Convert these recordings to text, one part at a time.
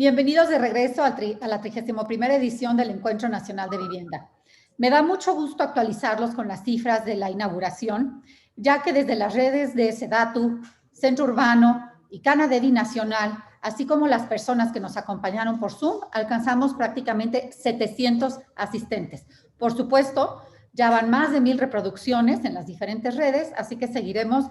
Bienvenidos de regreso a la 31ª edición del Encuentro Nacional de Vivienda. Me da mucho gusto actualizarlos con las cifras de la inauguración, ya que desde las redes de SEDATU, Centro Urbano y Canadevi Nacional, así como las personas que nos acompañaron por Zoom, alcanzamos prácticamente 700 asistentes. Por supuesto, ya van más de 1000 reproducciones en las diferentes redes, así que seguiremos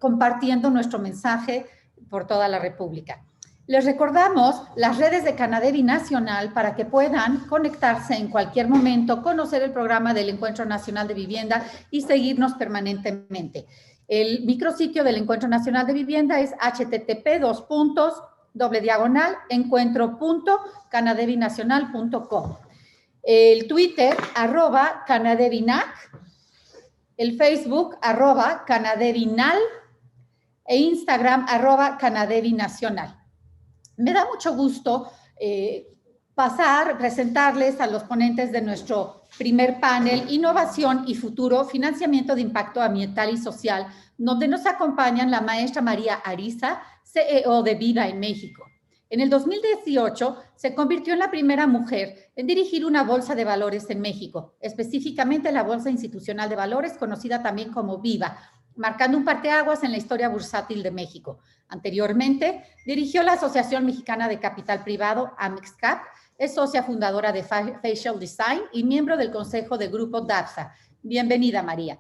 compartiendo nuestro mensaje por toda la República. Les recordamos las redes de Canadevi Nacional para que puedan conectarse en cualquier momento, conocer el programa del Encuentro Nacional de Vivienda y seguirnos permanentemente. El micrositio del Encuentro Nacional de Vivienda es http://encuentro.canadevinacional.com. El Twitter, @canadevinac, el Facebook, @canadevinal e Instagram, @canadevinacional. Me da mucho gusto presentarles a los ponentes de nuestro primer panel, Innovación y Futuro, Financiamiento de Impacto Ambiental y Social, donde nos acompañan la maestra María Ariza, CEO de Viva en México. En el 2018 se convirtió en la primera mujer en dirigir una bolsa de valores en México, específicamente la Bolsa Institucional de Valores, conocida también como Viva, marcando un parteaguas en la historia bursátil de México. Anteriormente, dirigió la Asociación Mexicana de Capital Privado, AMEXCAP, es socia fundadora de Facial Design y miembro del Consejo de Grupo DAPSA. Bienvenida, María.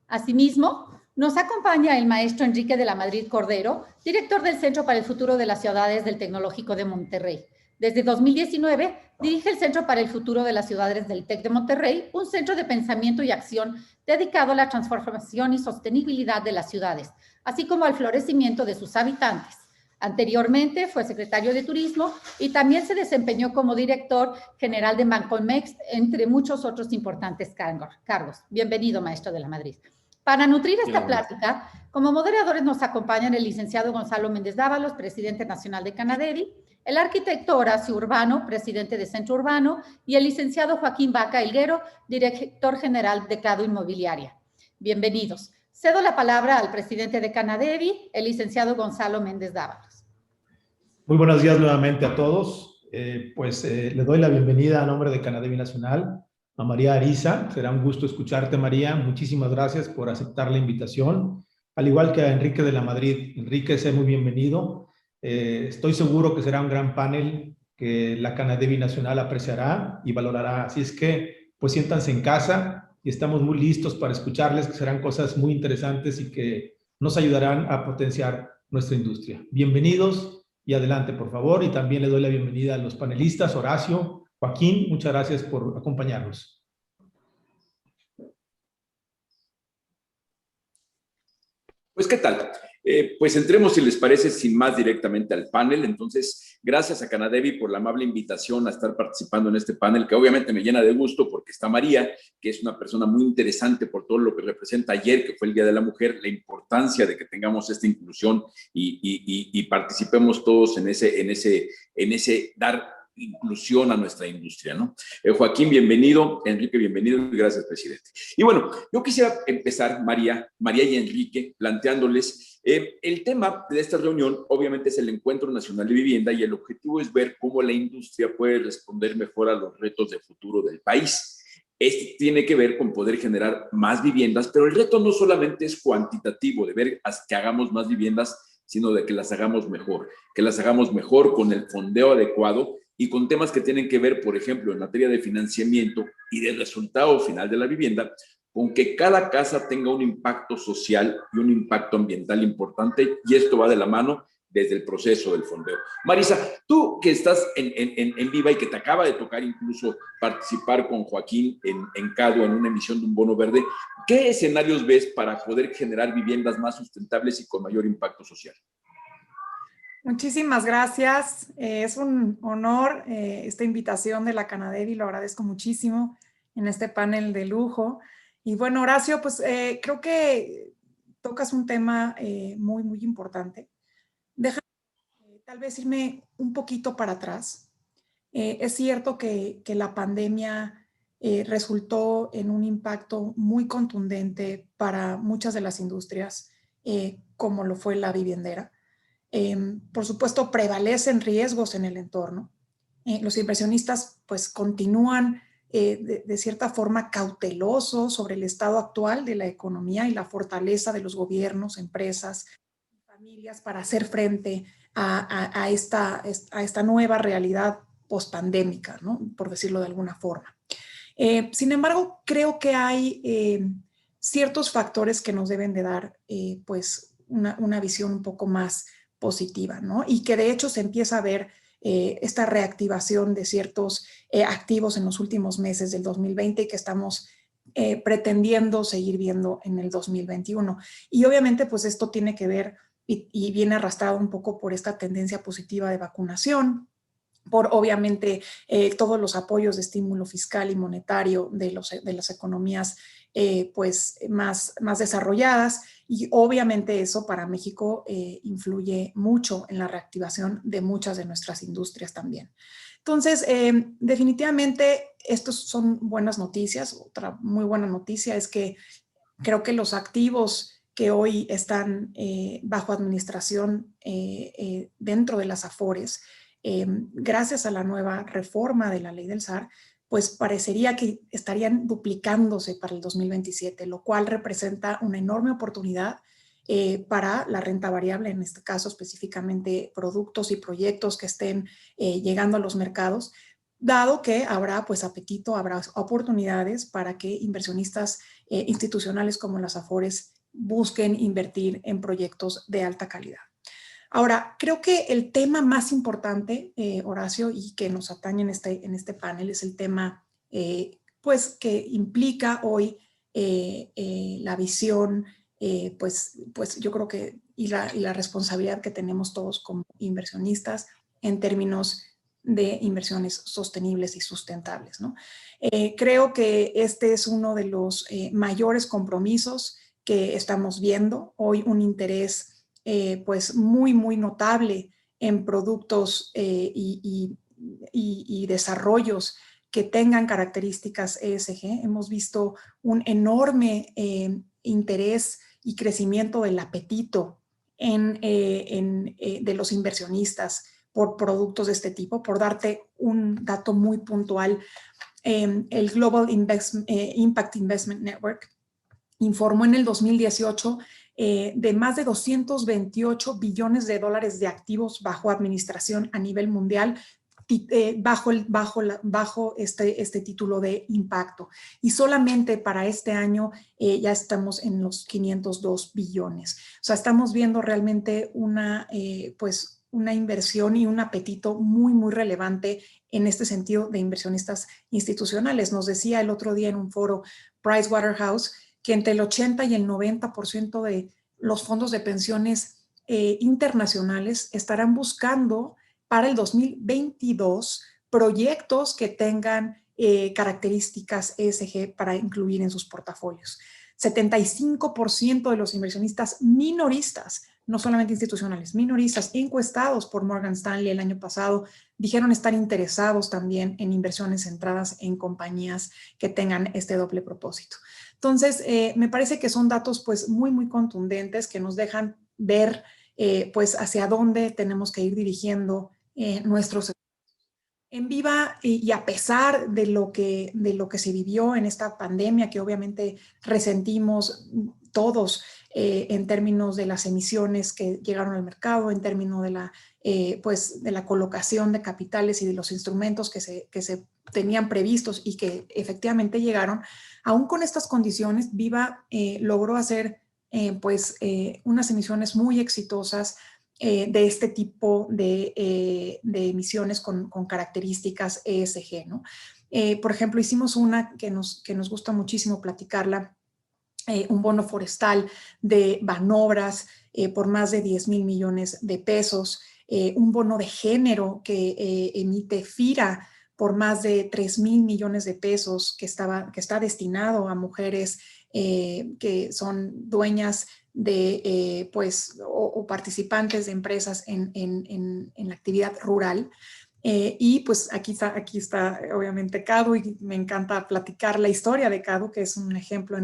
Asimismo, nos acompaña el maestro Enrique de la Madrid Cordero, director del Centro para el Futuro de las Ciudades del Tecnológico de Monterrey. Desde 2019, dirige el Centro para el Futuro de las Ciudades del TEC de Monterrey, un centro de pensamiento y acción dedicado a la transformación y sostenibilidad de las ciudades, así como al florecimiento de sus habitantes. Anteriormente fue secretario de Turismo y también se desempeñó como director general de Bancomext, entre muchos otros importantes cargos. Bienvenido, maestro de la Madrid. Para nutrir esta plática, como moderadores nos acompañan el licenciado Gonzalo Méndez Dávalos, presidente nacional de Canadevi, el arquitecto Horacio Urbano, presidente de Centro Urbano, y el licenciado Joaquín Vaca Helguero, director general de Cado Inmobiliaria. Bienvenidos. Cedo la palabra al presidente de Canadevi, el licenciado Gonzalo Méndez Dávalos. Muy buenos días nuevamente a todos. Le doy la bienvenida a nombre de Canadevi Nacional a María Ariza. Será un gusto escucharte, María. Muchísimas gracias por aceptar la invitación. Al igual que a Enrique de la Madrid. Enrique, sé muy bienvenido. Estoy seguro que será un gran panel que la Canadevi Nacional apreciará y valorará. Así es que, pues siéntanse en casa y estamos muy listos para escucharles, que serán cosas muy interesantes y que nos ayudarán a potenciar nuestra industria. Bienvenidos y adelante, por favor. Y también le doy la bienvenida a los panelistas, Horacio, Joaquín, muchas gracias por acompañarnos. Pues, ¿qué tal? Pues entremos, si les parece, sin más directamente al panel. Entonces, gracias a Canadevi por la amable invitación a estar participando en este panel, que obviamente me llena de gusto porque está María, que es una persona muy interesante por todo lo que representa ayer, que fue el Día de la Mujer, la importancia de que tengamos esta inclusión y participemos todos en ese dar inclusión a nuestra industria, ¿no? Joaquín, bienvenido. Enrique, bienvenido. Y gracias, presidente. Y bueno, yo quisiera empezar, María y Enrique, planteándoles el tema de esta reunión. Obviamente es el Encuentro Nacional de Vivienda y el objetivo es ver cómo la industria puede responder mejor a los retos de futuro del país. Esto tiene que ver con poder generar más viviendas, pero el reto no solamente es cuantitativo, de ver que hagamos más viviendas, sino de que las hagamos mejor con el fondeo adecuado y con temas que tienen que ver, por ejemplo, en materia de financiamiento y del resultado final de la vivienda, con que cada casa tenga un impacto social y un impacto ambiental importante, y esto va de la mano desde el proceso del fondeo. Marisa, tú que estás en Viva y que te acaba de tocar incluso participar con Joaquín en CADO en una emisión de un bono verde, ¿qué escenarios ves para poder generar viviendas más sustentables y con mayor impacto social? Muchísimas gracias. Es un honor esta invitación de la Canadevi, lo agradezco muchísimo en este panel de lujo. Y bueno, Horacio, pues creo que tocas un tema muy, muy importante. Déjame tal vez irme un poquito para atrás. Es cierto que la pandemia resultó en un impacto muy contundente para muchas de las industrias, como lo fue la viviendera. Por supuesto, prevalecen riesgos en el entorno. Los inversionistas pues continúan de cierta forma cautelosos sobre el estado actual de la economía y la fortaleza de los gobiernos, empresas y familias para hacer frente a esta nueva realidad pospandémica, ¿no? Por decirlo de alguna forma. Sin embargo, creo que hay ciertos factores que nos deben de dar pues una visión un poco más positiva, ¿no? Y que de hecho se empieza a ver esta reactivación de ciertos activos en los últimos meses del 2020 y que estamos pretendiendo seguir viendo en el 2021. Y obviamente pues esto tiene que ver y viene arrastrado un poco por esta tendencia positiva de vacunación, por obviamente todos los apoyos de estímulo fiscal y monetario de las economías pues más desarrolladas, y obviamente eso para México influye mucho en la reactivación de muchas de nuestras industrias también. Entonces, definitivamente estas son buenas noticias. Otra muy buena noticia es que creo que los activos que hoy están bajo administración dentro de las Afores, gracias a la nueva reforma de la ley del SAR, pues parecería que estarían duplicándose para el 2027, lo cual representa una enorme oportunidad para la renta variable, en este caso específicamente productos y proyectos que estén llegando a los mercados, dado que habrá pues apetito, habrá oportunidades para que inversionistas institucionales como las Afores busquen invertir en proyectos de alta calidad. Ahora, creo que el tema más importante, Horacio, y que nos atañe en este panel es el tema pues que implica hoy la visión, pues yo creo que y la responsabilidad que tenemos todos como inversionistas en términos de inversiones sostenibles y sustentables, ¿no? Creo que este es uno de los mayores compromisos que estamos viendo hoy, un interés pues muy notable en productos y desarrollos que tengan características ESG. Hemos visto un enorme interés y crecimiento del apetito de los inversionistas por productos de este tipo. Por darte un dato muy puntual, el Global Impact Investment Network informó en el 2018 de más de 228 billones de dólares de activos bajo administración a nivel mundial, bajo este título de impacto. Y solamente para este año ya estamos en los 502 billones. O sea, estamos viendo realmente una inversión y un apetito muy relevante en este sentido de inversionistas institucionales. Nos decía el otro día en un foro Pricewaterhouse que entre el 80 y el 90% de los fondos de pensiones internacionales estarán buscando para el 2022 proyectos que tengan características ESG para incluir en sus portafolios. 75% de los inversionistas minoristas, no solamente institucionales, minoristas encuestados por Morgan Stanley el año pasado, dijeron estar interesados también en inversiones centradas en compañías que tengan este doble propósito. Entonces, me parece que son datos pues muy contundentes que nos dejan ver pues hacia dónde tenemos que ir dirigiendo nuestros en Viva, y a pesar de lo que se vivió en esta pandemia, que obviamente resentimos todos en términos de las emisiones que llegaron al mercado, en términos de la colocación de capitales y de los instrumentos que se tenían previstos y que efectivamente llegaron, aún con estas condiciones, Viva logró hacer unas emisiones muy exitosas de este tipo de emisiones con características ESG, ¿no? Por ejemplo, hicimos una que nos gusta muchísimo platicarla, un bono forestal de Banobras por más de 10,000 millones de pesos, un bono de género que emite FIRA por más de 3,000 millones de pesos que está destinado a mujeres que son dueñas de o participantes de empresas en la actividad rural. Y pues aquí está obviamente Cadu, y me encanta platicar la historia de Cadu, que es un ejemplo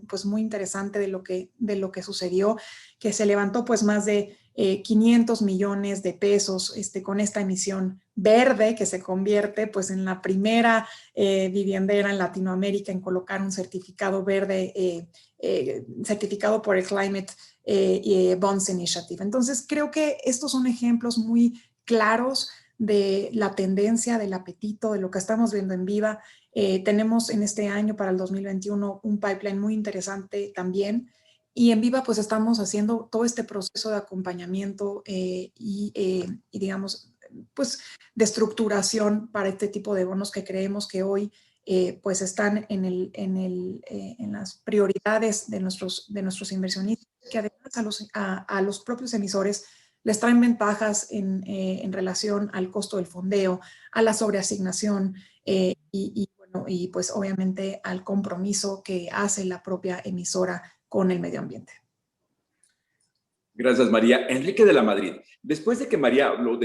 pues muy interesante de lo que sucedió, que se levantó pues más de 500 millones de pesos con esta emisión verde que se convierte pues en la primera viviendera en Latinoamérica en colocar un certificado verde certificado por el Climate Bonds Initiative. Entonces creo que estos son ejemplos muy claros de la tendencia, del apetito, de lo que estamos viendo en Viva. Tenemos en este año para el 2021 un pipeline muy interesante también. Y en Viva pues estamos haciendo todo este proceso de acompañamiento y digamos pues de estructuración para este tipo de bonos que creemos que hoy pues están en las prioridades de nuestros inversionistas, que además a los propios emisores les traen ventajas en relación al costo del fondeo, a la sobreasignación y pues obviamente al compromiso que hace la propia emisora con el medio ambiente. Gracias, María. Enrique de la Madrid, después de que María habló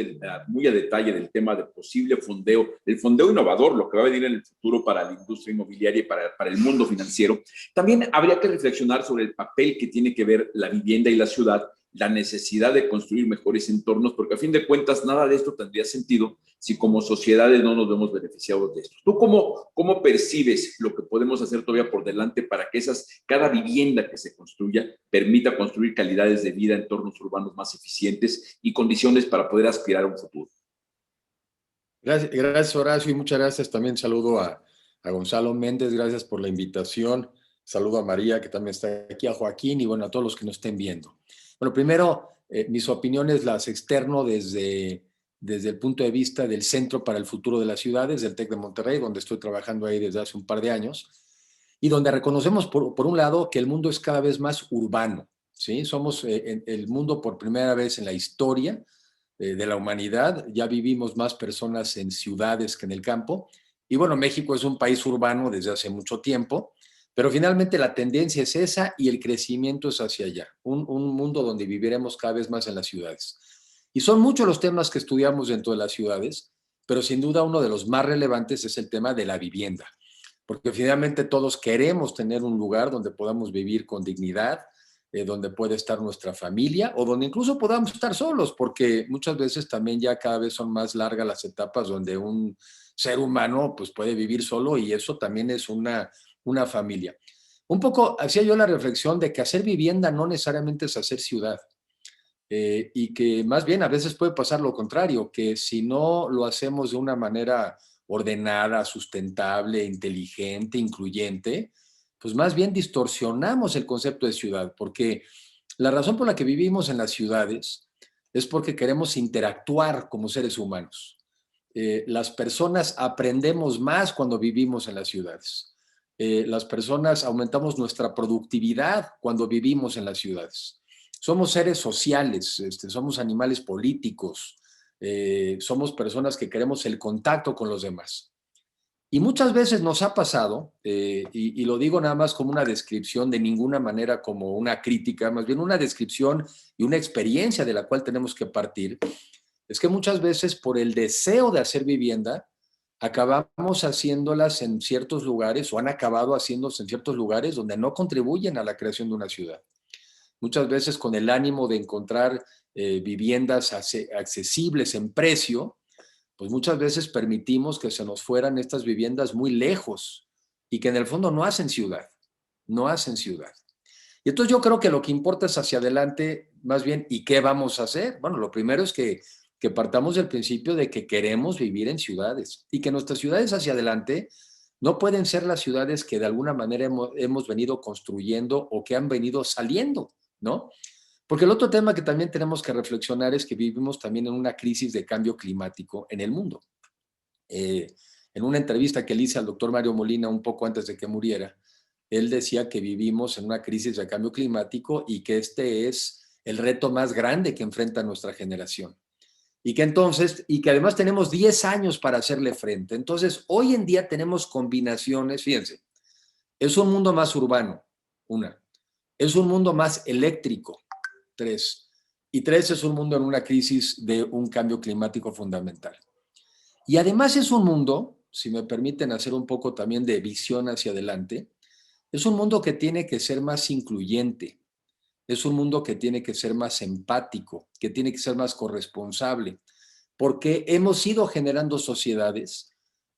muy a detalle del tema del posible fondeo, el fondeo innovador, lo que va a venir en el futuro para la industria inmobiliaria y para el mundo financiero, también habría que reflexionar sobre el papel que tiene que ver la vivienda y la ciudad, la necesidad de construir mejores entornos, porque a fin de cuentas nada de esto tendría sentido si como sociedades no nos vemos beneficiados de esto. ¿Tú cómo percibes lo que podemos hacer todavía por delante para que cada vivienda que se construya permita construir calidades de vida, entornos urbanos más eficientes y condiciones para poder aspirar a un futuro? Gracias, Horacio, y muchas gracias. También saludo a Gonzalo Méndez, gracias por la invitación. Saludo a María, que también está aquí, a Joaquín y bueno, a todos los que nos estén viendo. Bueno, primero, mis opiniones las externo desde el punto de vista del Centro para el Futuro de las Ciudades, del TEC de Monterrey, donde estoy trabajando ahí desde hace un par de años, y donde reconocemos, por un lado, que el mundo es cada vez más urbano, ¿sí? Somos el mundo por primera vez en la historia de la humanidad, ya vivimos más personas en ciudades que en el campo, y bueno, México es un país urbano desde hace mucho tiempo, pero finalmente la tendencia es esa y el crecimiento es hacia allá, un mundo donde viviremos cada vez más en las ciudades. Y son muchos los temas que estudiamos dentro de las ciudades, pero sin duda uno de los más relevantes es el tema de la vivienda, porque finalmente todos queremos tener un lugar donde podamos vivir con dignidad, donde puede estar nuestra familia o donde incluso podamos estar solos, porque muchas veces también ya cada vez son más largas las etapas donde un ser humano pues puede vivir solo y eso también es una familia. Un poco hacía yo la reflexión de que hacer vivienda no necesariamente es hacer ciudad y que más bien a veces puede pasar lo contrario, que si no lo hacemos de una manera ordenada, sustentable, inteligente, incluyente, pues más bien distorsionamos el concepto de ciudad, porque la razón por la que vivimos en las ciudades es porque queremos interactuar como seres humanos. Las personas aprendemos más cuando vivimos en las ciudades. Las personas aumentamos nuestra productividad cuando vivimos en las ciudades. Somos seres sociales, somos animales políticos, somos personas que queremos el contacto con los demás. Y muchas veces nos ha pasado, y lo digo nada más como una descripción, de ninguna manera como una crítica, más bien una descripción y una experiencia de la cual tenemos que partir, es que muchas veces por el deseo de hacer vivienda, acabamos haciéndolas en ciertos lugares o han acabado haciéndose en ciertos lugares donde no contribuyen a la creación de una ciudad. Muchas veces con el ánimo de encontrar viviendas accesibles en precio, pues muchas veces permitimos que se nos fueran estas viviendas muy lejos y que en el fondo no hacen ciudad, no hacen ciudad. Y entonces yo creo que lo que importa es hacia adelante más bien, ¿y qué vamos a hacer? Bueno, lo primero es que partamos del principio de que queremos vivir en ciudades y que nuestras ciudades hacia adelante no pueden ser las ciudades que de alguna manera hemos venido construyendo o que han venido saliendo, ¿no? Porque el otro tema que también tenemos que reflexionar es que vivimos también en una crisis de cambio climático en el mundo. En una entrevista que le hice al doctor Mario Molina un poco antes de que muriera, él decía que vivimos en una crisis de cambio climático y que este es el reto más grande que enfrenta nuestra generación. Y que además tenemos 10 años para hacerle frente. Entonces, hoy en día tenemos combinaciones, fíjense, es un mundo más urbano, es un mundo más eléctrico, 3, y 3 es un mundo en una crisis de un cambio climático fundamental. Y además es un mundo, si me permiten hacer un poco también de visión hacia adelante, es un mundo que tiene que ser más incluyente. es un mundo que tiene que ser más empático, que tiene que ser más corresponsable, porque hemos ido generando sociedades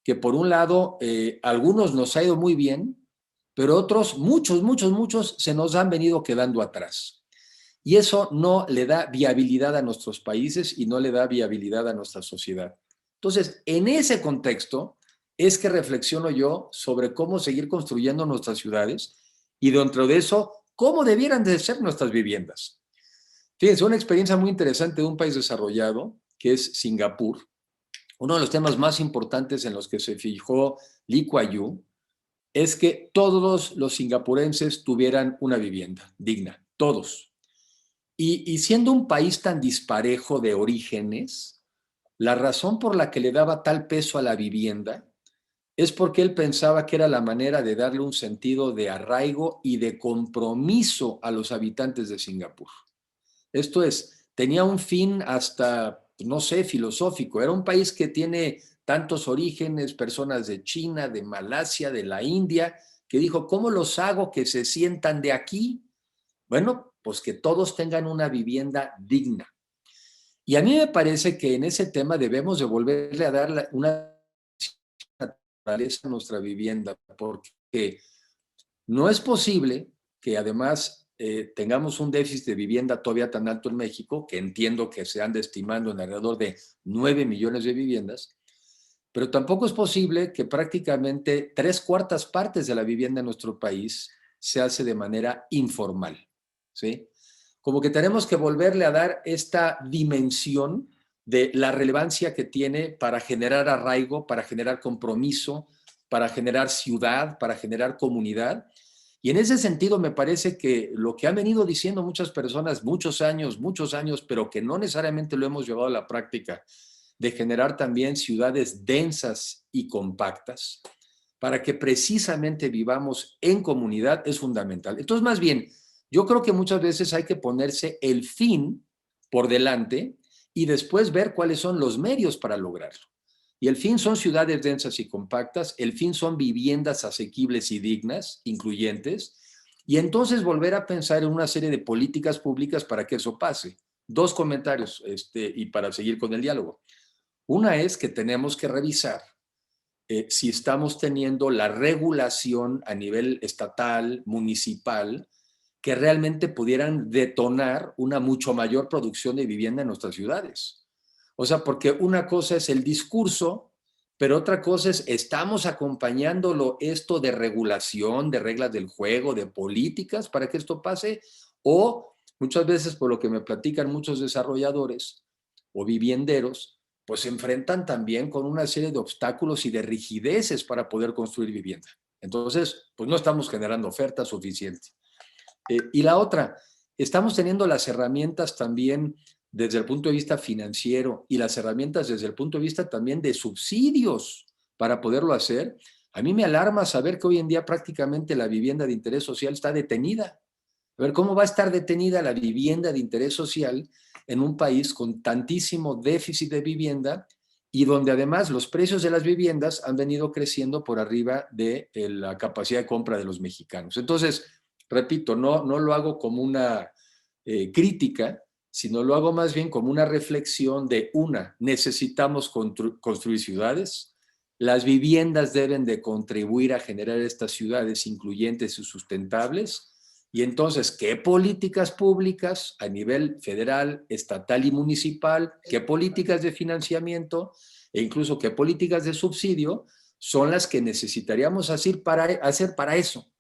que por un lado, algunos nos ha ido muy bien, pero otros, muchos, se nos han venido quedando atrás. Y eso no le da viabilidad a nuestros países y no le da viabilidad a nuestra sociedad. Entonces, en ese contexto es que reflexiono yo sobre cómo seguir construyendo nuestras ciudades y dentro de eso, cómo debieran de ser nuestras viviendas. Fíjense, una experiencia muy interesante de un país desarrollado, que es Singapur. Uno de los temas más importantes en los que se fijó Lee Kuan Yew es que todos los singapurenses tuvieran una vivienda digna, todos. Y siendo un país tan disparejo de orígenes, la razón por la que le daba tal peso a la vivienda es porque él pensaba que era la manera de darle un sentido de arraigo y de compromiso a los habitantes de Singapur. Esto es, tenía un fin hasta, no sé, filosófico. Era un país que tiene tantos orígenes, personas de China, de Malasia, de la India, que dijo, ¿cómo los hago que se sientan de aquí? Bueno, pues que todos tengan una vivienda digna. Y a mí me parece que en ese tema debemos de volverle a dar una naturaleza a nuestra vivienda, porque no es posible que además tengamos un déficit de vivienda todavía tan alto en México, que entiendo que se anda estimando en alrededor de 9 millones de viviendas, pero tampoco es posible que prácticamente 3/4 partes de la vivienda en nuestro país se hace de manera informal, ¿sí? Como que tenemos que volverle a dar esta dimensión de la relevancia que tiene para generar arraigo, para generar compromiso, para generar ciudad, para generar comunidad. Y en ese sentido me parece que lo que han venido diciendo muchas personas muchos años, pero que no necesariamente lo hemos llevado a la práctica, de generar también ciudades densas y compactas, para que precisamente vivamos en comunidad, es fundamental. Entonces, más bien, yo creo que muchas veces hay que ponerse el fin por delante y después ver cuáles son los medios para lograrlo. Y el fin son ciudades densas y compactas, el fin son viviendas asequibles y dignas, incluyentes, y entonces volver a pensar en una serie de políticas públicas para que eso pase. 2 comentarios y para seguir con el diálogo. Una es que tenemos que revisar si estamos teniendo la regulación a nivel estatal, municipal, que realmente pudieran detonar una mucho mayor producción de vivienda en nuestras ciudades. O sea, porque una cosa es el discurso, pero otra cosa es, estamos acompañándolo esto de regulación, de reglas del juego, de políticas para que esto pase, o muchas veces por lo que me platican muchos desarrolladores o vivienderos, pues se enfrentan también con una serie de obstáculos y de rigideces para poder construir vivienda. Entonces, pues no estamos generando oferta suficiente. Y la otra, estamos teniendo las herramientas también desde el punto de vista financiero y las herramientas desde el punto de vista también de subsidios para poderlo hacer. A mí me alarma saber que hoy en día prácticamente la vivienda de interés social está detenida. A ver, ¿cómo va a estar detenida la vivienda de interés social en un país con tantísimo déficit de vivienda y donde además los precios de las viviendas han venido creciendo por arriba de la capacidad de compra de los mexicanos? Entonces, repito, no lo hago como una crítica, sino lo hago más bien como una reflexión de necesitamos construir ciudades, las viviendas deben de contribuir a generar estas ciudades incluyentes y sustentables, y entonces, ¿qué políticas públicas a nivel federal, estatal y municipal, qué políticas de financiamiento e incluso qué políticas de subsidio son las que necesitaríamos hacer para eso?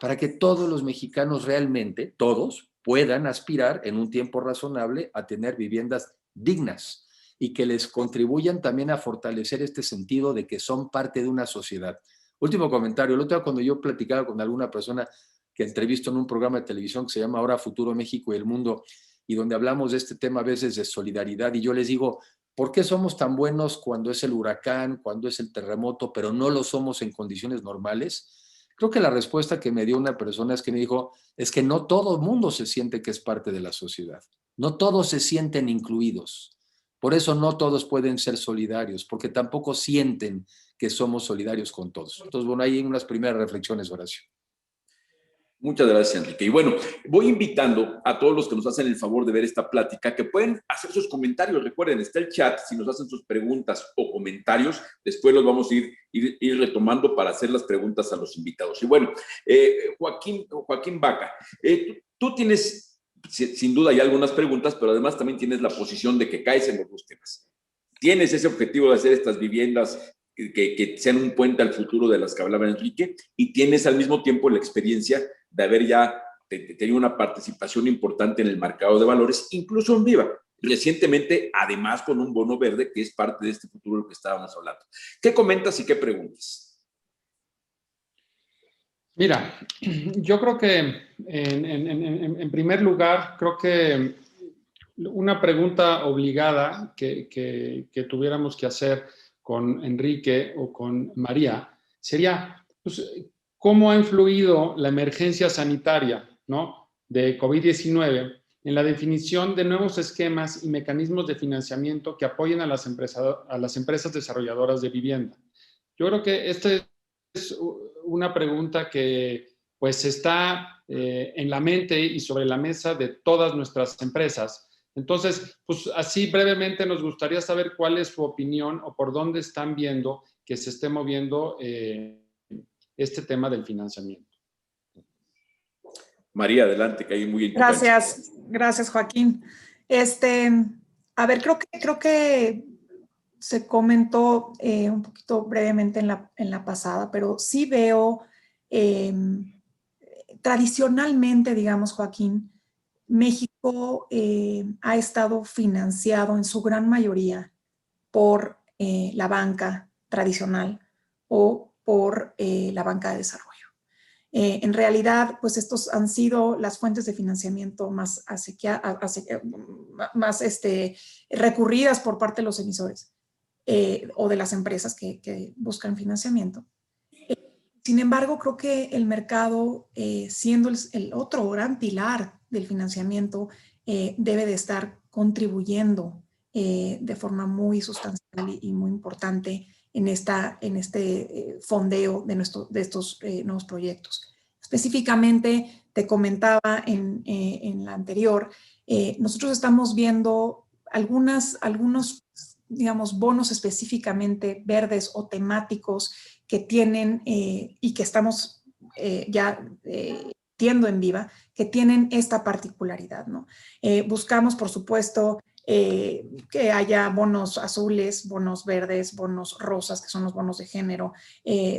Para que todos los mexicanos realmente, todos, puedan aspirar en un tiempo razonable a tener viviendas dignas y que les contribuyan también a fortalecer este sentido de que son parte de una sociedad. Último comentario. El otro día cuando yo platicaba con alguna persona que entrevisto en un programa de televisión que se llama Ahora Futuro México y el Mundo, y donde hablamos de este tema a veces de solidaridad, y yo les digo, ¿por qué somos tan buenos cuando es el huracán, cuando es el terremoto, pero no lo somos en condiciones normales? Creo que la respuesta que me dio una persona es que me dijo, es que no todo el mundo se siente que es parte de la sociedad. No todos se sienten incluidos. Por eso no todos pueden ser solidarios, porque tampoco sienten que somos solidarios con todos. Entonces, bueno, ahí hay unas primeras reflexiones, Horacio. Muchas gracias, Enrique. Y bueno, voy invitando a todos los que nos hacen el favor de ver esta plática que pueden hacer sus comentarios. Recuerden, está el chat. Si nos hacen sus preguntas o comentarios, después los vamos a ir retomando para hacer las preguntas a los invitados. Y bueno, Joaquín Baca, tú tienes, sin duda, ya algunas preguntas, pero además también tienes la posición de que caes en los dos temas. Tienes ese objetivo de hacer estas viviendas que sean un puente al futuro de las que hablaba Enrique, y tienes al mismo tiempo la experiencia de haber ya tenido una participación importante en el mercado de valores, incluso en Viva. Recientemente, además, con un bono verde que es parte de este futuro del que estábamos hablando. ¿Qué comentas y qué preguntas? Mira, yo creo que en primer lugar, creo que una pregunta obligada que tuviéramos que hacer con Enrique o con María sería, pues, ¿cómo ha influido la emergencia sanitaria, ¿no?, de COVID-19 en la definición de nuevos esquemas y mecanismos de financiamiento que apoyen a las empresas desarrolladoras de vivienda? Yo creo que esta es una pregunta que pues está en la mente y sobre la mesa de todas nuestras empresas. Entonces, pues así brevemente nos gustaría saber cuál es su opinión o por dónde están viendo que se esté moviendo este tema del financiamiento. María, adelante, que hay muy importante. Gracias, Joaquín. A ver, creo que se comentó un poquito brevemente en la pasada, pero sí veo tradicionalmente, digamos, Joaquín, México ha estado financiado en su gran mayoría por la banca tradicional o por la banca de desarrollo. En realidad, pues estos han sido las fuentes de financiamiento más recurridas por parte de los emisores o de las empresas que buscan financiamiento. Sin embargo, creo que el mercado, siendo el otro gran pilar del financiamiento, debe de estar contribuyendo de forma muy sustancial y muy importante en este fondeo de estos nuevos proyectos. Específicamente, te comentaba en la anterior, nosotros estamos viendo algunos, digamos, bonos específicamente verdes o temáticos que tienen y que estamos viendo en Viva, que tienen esta particularidad, ¿no? Buscamos, por supuesto, que haya bonos azules, bonos verdes, bonos rosas, que son los bonos de género,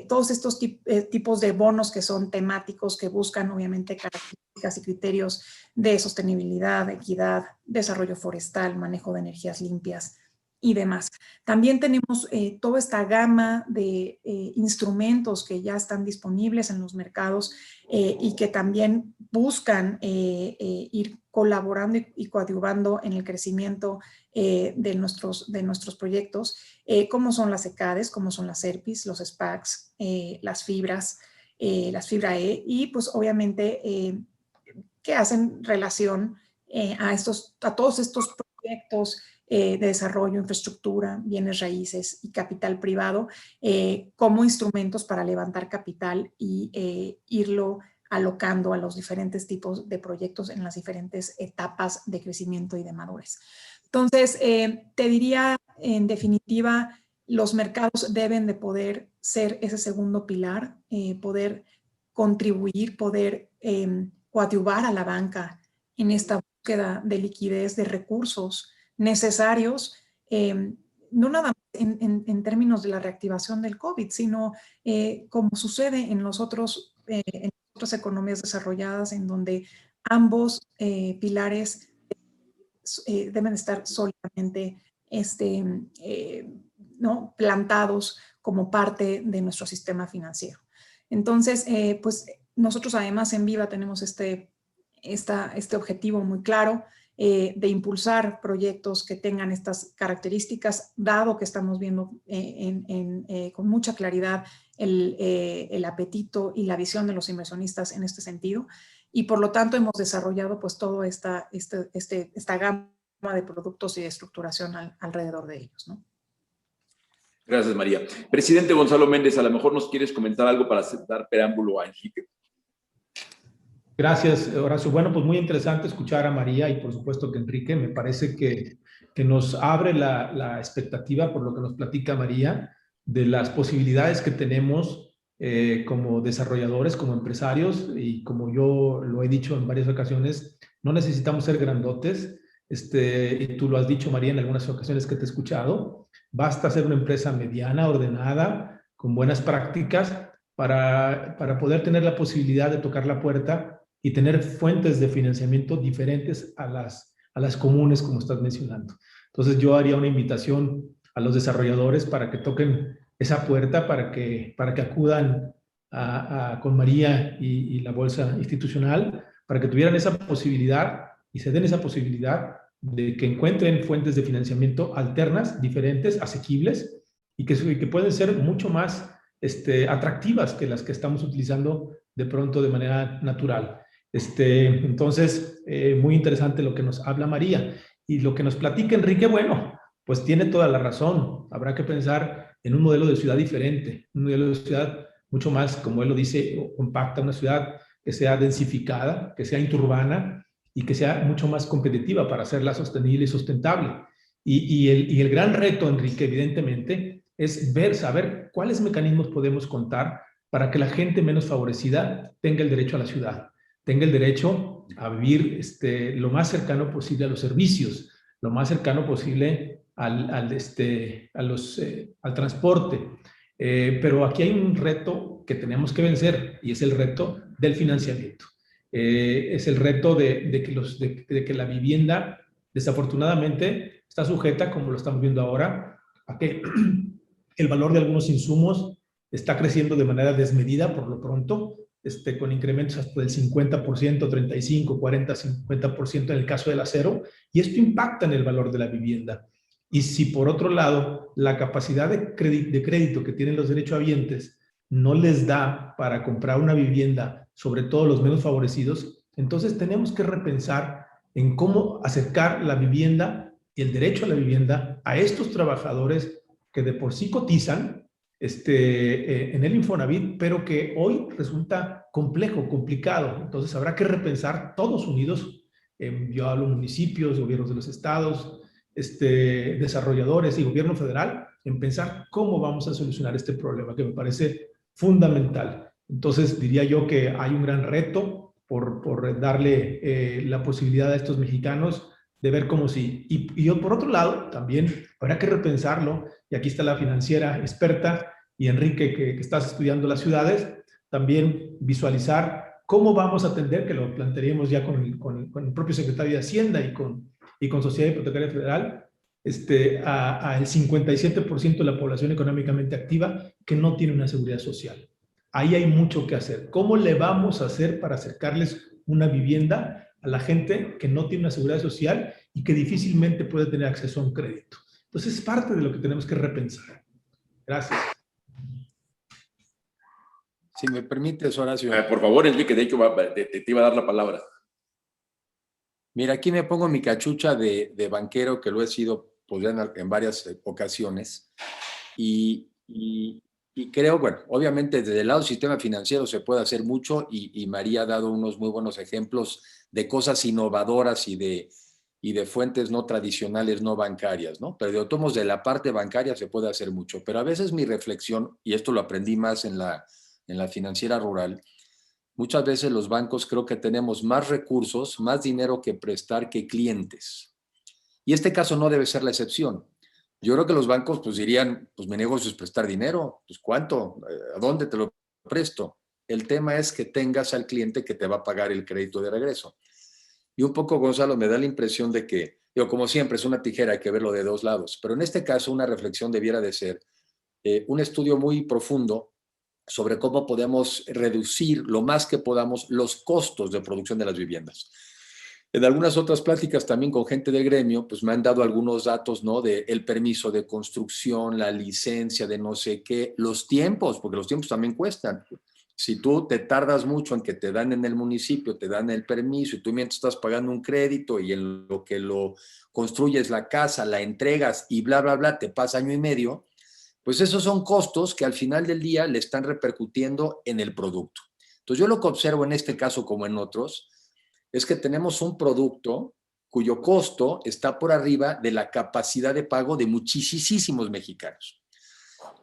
todos estos tipos de bonos que son temáticos, que buscan obviamente características y criterios de sostenibilidad, equidad, desarrollo forestal, manejo de energías limpias y demás. También tenemos toda esta gama de instrumentos que ya están disponibles en los mercados y que también buscan ir colaborando y coadyuvando en el crecimiento de nuestros proyectos, como son las ECADES, como son las ERPIs, los SPACs, las fibras, las fibra E, y pues obviamente que hacen relación a todos estos proyectos de desarrollo, infraestructura, bienes raíces y capital privado como instrumentos para levantar capital y irlo alocando a los diferentes tipos de proyectos en las diferentes etapas de crecimiento y de madurez. Entonces, te diría, en definitiva, los mercados deben de poder ser ese segundo pilar, poder contribuir, poder coadyuvar a la banca en esta búsqueda de liquidez, de recursos necesarios, no nada más en términos de la reactivación del COVID, sino como sucede en otras economías desarrolladas, en donde ambos pilares deben estar sólidamente ¿no?, plantados como parte de nuestro sistema financiero. Entonces, pues nosotros además en Viva tenemos este objetivo muy claro de impulsar proyectos que tengan estas características, dado que estamos viendo con mucha claridad el apetito y la visión de los inversionistas en este sentido, y por lo tanto hemos desarrollado pues toda esta gama de productos y de estructuración alrededor de ellos, ¿no? Gracias, María. Presidente Gonzalo Méndez, a lo mejor nos quieres comentar algo para dar preámbulo a Enrique. Gracias, Horacio. Bueno, pues muy interesante escuchar a María y por supuesto que Enrique. Me parece que nos abre la expectativa por lo que nos platica María de las posibilidades que tenemos como desarrolladores, como empresarios, y como yo lo he dicho en varias ocasiones, no necesitamos ser grandotes. Y tú lo has dicho, María, en algunas ocasiones que te he escuchado. Basta ser una empresa mediana, ordenada, con buenas prácticas para poder tener la posibilidad de tocar la puerta y tener fuentes de financiamiento diferentes a las comunes, como estás mencionando. Entonces yo haría una invitación a los desarrolladores para que toquen esa puerta, para que acudan con María y la Bolsa Institucional, para que tuvieran esa posibilidad y se den esa posibilidad de que encuentren fuentes de financiamiento alternas, diferentes, asequibles, y que pueden ser mucho más atractivas que las que estamos utilizando de pronto de manera natural. Entonces, muy interesante lo que nos habla María. Y lo que nos platica Enrique, bueno, pues tiene toda la razón. Habrá que pensar en un modelo de ciudad diferente, un modelo de ciudad mucho más, como él lo dice, compacta, una ciudad que sea densificada, que sea interurbana y que sea mucho más competitiva para hacerla sostenible y sustentable. Y el gran reto, Enrique, evidentemente, es saber cuáles mecanismos podemos contar para que la gente menos favorecida tenga el derecho a la ciudad, tenga el derecho a vivir lo más cercano posible a los servicios, lo más cercano posible al transporte. Pero aquí hay un reto que tenemos que vencer y es el reto del financiamiento. Es el reto de que la vivienda, desafortunadamente, está sujeta, como lo estamos viendo ahora, a que el valor de algunos insumos está creciendo de manera desmedida por lo pronto, con incrementos hasta del 50%, 35, 40, 50% en el caso del acero, y esto impacta en el valor de la vivienda. Y si por otro lado la capacidad de crédito que tienen los derechohabientes no les da para comprar una vivienda, sobre todo los menos favorecidos, entonces tenemos que repensar en cómo acercar la vivienda y el derecho a la vivienda a estos trabajadores que de por sí cotizan en el Infonavit, pero que hoy resulta complejo, complicado. Entonces habrá que repensar todos unidos, yo hablo municipios, gobiernos de los estados, desarrolladores y gobierno federal, en pensar cómo vamos a solucionar este problema, que me parece fundamental. Entonces diría yo que hay un gran reto por darle la posibilidad a estos mexicanos de ver cómo sí. Y por otro lado, también habrá que repensarlo, y aquí está la financiera experta y Enrique, que estás estudiando las ciudades, también visualizar cómo vamos a atender, que lo plantearíamos ya con el propio secretario de Hacienda y con Sociedad Hipotecaria Federal, al 57% de la población económicamente activa que no tiene una seguridad social. Ahí hay mucho que hacer. ¿Cómo le vamos a hacer para acercarles una vivienda a la gente que no tiene una seguridad social y que difícilmente puede tener acceso a un crédito? Entonces es parte de lo que tenemos que repensar. Gracias. Si me permites, Horacio. Por favor, Enrique, de hecho te iba a dar la palabra. Mira, aquí me pongo mi cachucha de banquero, que lo he sido pues, en varias ocasiones, y creo, bueno, obviamente desde el lado del sistema financiero se puede hacer mucho, y María ha dado unos muy buenos ejemplos de cosas innovadoras y de fuentes no tradicionales, no bancarias, ¿no? Pero de tomos de la parte bancaria se puede hacer mucho. Pero a veces mi reflexión, y esto lo aprendí más en la financiera rural, muchas veces los bancos creo que tenemos más recursos, más dinero que prestar que clientes. Y este caso no debe ser la excepción. Yo creo que los bancos pues dirían, pues mi negocio es prestar dinero, pues ¿cuánto? ¿A dónde te lo presto? El tema es que tengas al cliente que te va a pagar el crédito de regreso. Y un poco, Gonzalo, me da la impresión de que, como siempre, es una tijera, hay que verlo de dos lados. Pero en este caso una reflexión debiera de ser un estudio muy profundo sobre cómo podemos reducir lo más que podamos los costos de producción de las viviendas. En algunas otras pláticas también con gente del gremio, pues me han dado algunos datos, ¿no? De el permiso de construcción, la licencia de no sé qué, los tiempos, porque los tiempos también cuestan. Si tú te tardas mucho en que te dan en el municipio, te dan el permiso, y tú mientras estás pagando un crédito y en lo que lo construyes la casa, la entregas y bla, bla, bla, te pasa año y medio, pues esos son costos que al final del día le están repercutiendo en el producto. Entonces yo lo que observo en este caso como en otros es que tenemos un producto cuyo costo está por arriba de la capacidad de pago de muchísimos mexicanos.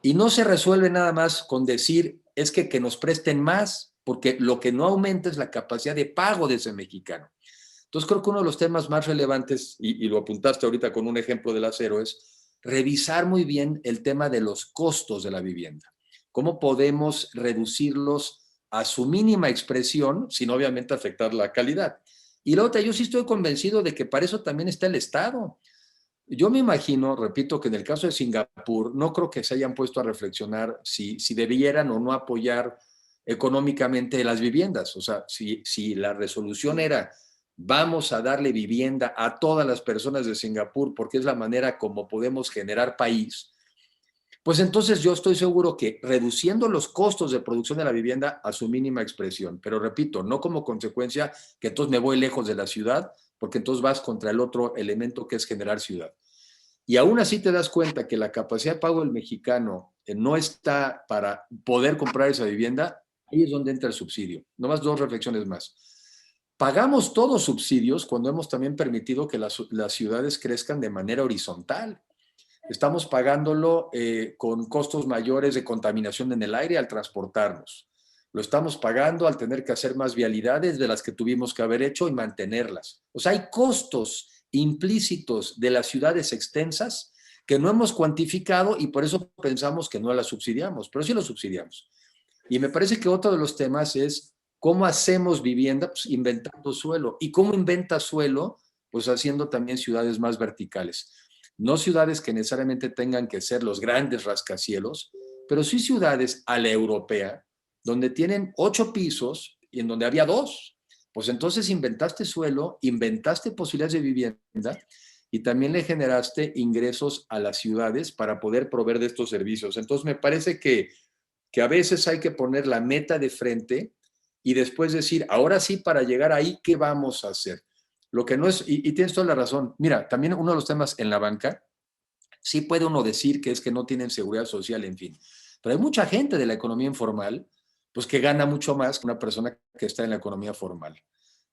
Y no se resuelve nada más con decir es que nos presten más, porque lo que no aumenta es la capacidad de pago de ese mexicano. Entonces creo que uno de los temas más relevantes, y lo apuntaste ahorita con un ejemplo del acero, es revisar muy bien el tema de los costos de la vivienda. ¿Cómo podemos reducirlos a su mínima expresión sin obviamente afectar la calidad? Y la otra, yo sí estoy convencido de que para eso también está el Estado. Yo me imagino, repito, que en el caso de Singapur, no creo que se hayan puesto a reflexionar si debieran o no apoyar económicamente las viviendas. O sea, si la resolución era vamos a darle vivienda a todas las personas de Singapur porque es la manera como podemos generar país, pues entonces yo estoy seguro que reduciendo los costos de producción de la vivienda a su mínima expresión, pero repito, no como consecuencia que entonces me voy lejos de la ciudad, porque entonces vas contra el otro elemento que es generar ciudad. Y aún así te das cuenta que la capacidad de pago del mexicano no está para poder comprar esa vivienda, ahí es donde entra el subsidio. Nomás dos reflexiones más. Pagamos todos subsidios cuando hemos también permitido que las ciudades crezcan de manera horizontal. Estamos pagándolo con costos mayores de contaminación en el aire al transportarnos. Lo estamos pagando al tener que hacer más vialidades de las que tuvimos que haber hecho y mantenerlas. O sea, hay costos implícitos de las ciudades extensas que no hemos cuantificado y por eso pensamos que no las subsidiamos, pero sí lo subsidiamos. Y me parece que otro de los temas es cómo hacemos vivienda, pues inventando suelo. ¿Y cómo inventa suelo? Pues haciendo también ciudades más verticales. No ciudades que necesariamente tengan que ser los grandes rascacielos, pero sí ciudades a la europea, donde tienen 8 pisos y en donde había 2. Pues entonces inventaste suelo, inventaste posibilidades de vivienda y también le generaste ingresos a las ciudades para poder proveer de estos servicios. Entonces me parece que a veces hay que poner la meta de frente y después decir, ahora sí, para llegar ahí, ¿qué vamos a hacer? Lo que no es, y tienes toda la razón, mira, también uno de los temas en la banca, sí puede uno decir que es que no tienen seguridad social, en fin, pero hay mucha gente de la economía informal, pues que gana mucho más que una persona que está en la economía formal.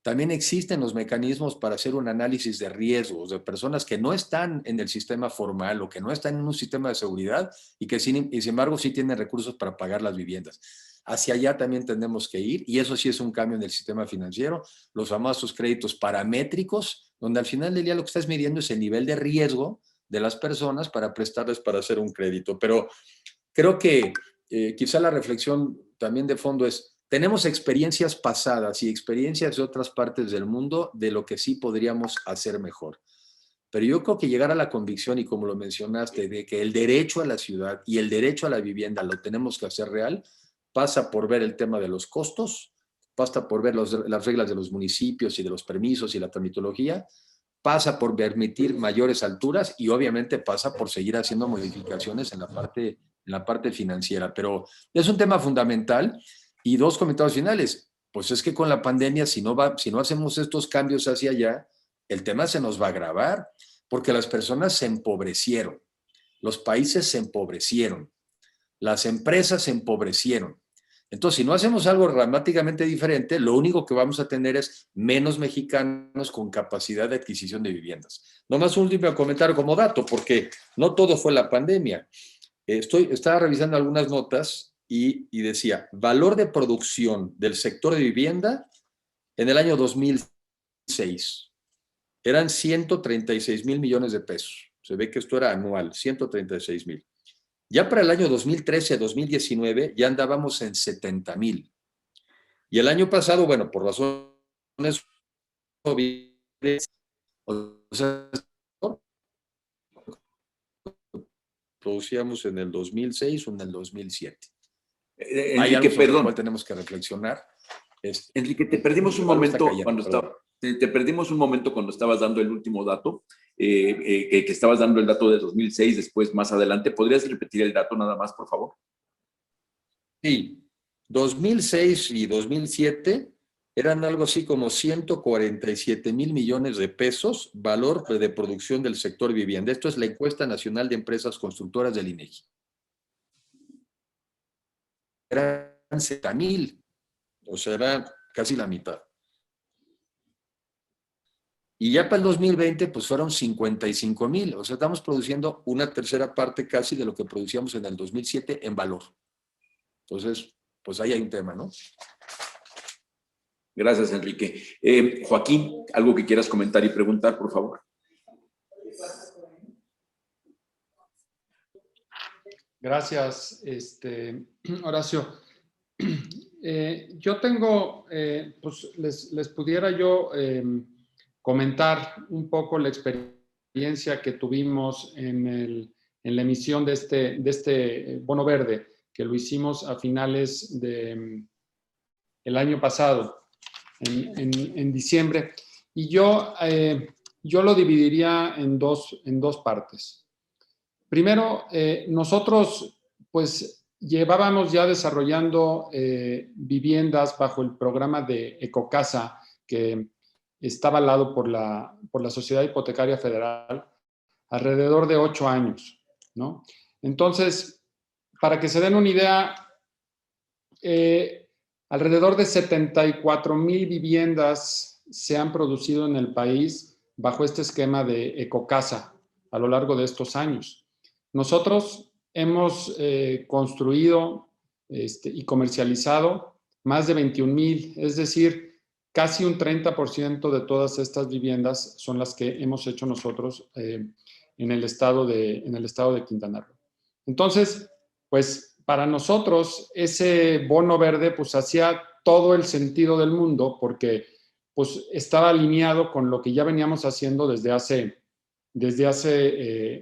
También existen los mecanismos para hacer un análisis de riesgos de personas que no están en el sistema formal o que no están en un sistema de seguridad y que sin embargo sí tienen recursos para pagar las viviendas. Hacia allá también tenemos que ir y eso sí es un cambio en el sistema financiero, los famosos créditos paramétricos, donde al final del día lo que estás midiendo es el nivel de riesgo de las personas para prestarles para hacer un crédito. Pero creo que quizá la reflexión también de fondo es, tenemos experiencias pasadas y experiencias de otras partes del mundo de lo que sí podríamos hacer mejor. Pero yo creo que llegar a la convicción, y como lo mencionaste, de que el derecho a la ciudad y el derecho a la vivienda lo tenemos que hacer real, pasa por ver el tema de los costos, pasa por ver las reglas de los municipios y de los permisos y la tramitología, pasa por permitir mayores alturas y obviamente pasa por seguir haciendo modificaciones en la parte financiera. Pero es un tema fundamental. Y dos comentarios finales. Pues es que con la pandemia, si no hacemos estos cambios hacia allá, el tema se nos va a agravar, porque las personas se empobrecieron, los países se empobrecieron, las empresas se empobrecieron. Entonces, si no hacemos algo dramáticamente diferente, lo único que vamos a tener es menos mexicanos con capacidad de adquisición de viviendas. Nomás un último comentario como dato, porque no todo fue la pandemia. Estaba revisando algunas notas y decía, valor de producción del sector de vivienda en el año 2006. Eran 136,000 millones de pesos. Se ve que esto era anual, 136,000. Ya para el año 2013-2019 ya andábamos en 70,000. Y el año pasado, bueno, por razones obvias, o sea, producíamos en el 2006 o en el 2007. Hay algo sobre lo cual tenemos que reflexionar. Enrique, te perdimos un momento cuando estabas dando el último dato, que estabas dando el dato de 2006, después más adelante. ¿Podrías repetir el dato nada más, por favor? Sí, 2006 y 2007 eran algo así como 147,000 millones de pesos, valor de producción del sector vivienda. Esto es la encuesta nacional de empresas constructoras del INEGI. Eran 70,000. O sea, era casi la mitad. Y ya para el 2020, pues fueron 55,000. O sea, estamos produciendo una tercera parte casi de lo que producíamos en el 2007 en valor. Entonces, pues ahí hay un tema, ¿no? Gracias, Enrique. Joaquín, ¿algo que quieras comentar y preguntar, por favor? Gracias, Horacio. Yo tengo, pues les pudiera yo comentar un poco la experiencia que tuvimos en la emisión de este bono verde, que lo hicimos a finales del año pasado, en diciembre. Y yo lo dividiría en dos partes. Primero, nosotros pues llevábamos ya desarrollando viviendas bajo el programa de Ecocasa, que está avalado por la Sociedad Hipotecaria Federal, alrededor de 8 años, ¿no? Entonces, para que se den una idea, alrededor de 74,000 viviendas se han producido en el país bajo este esquema de Ecocasa a lo largo de estos años. Nosotros hemos construido y comercializado más de 21,000, es decir, casi un 30% de todas estas viviendas son las que hemos hecho nosotros en el estado de Quintana Roo. Entonces, pues para nosotros ese bono verde pues hacía todo el sentido del mundo porque pues estaba alineado con lo que ya veníamos haciendo desde hace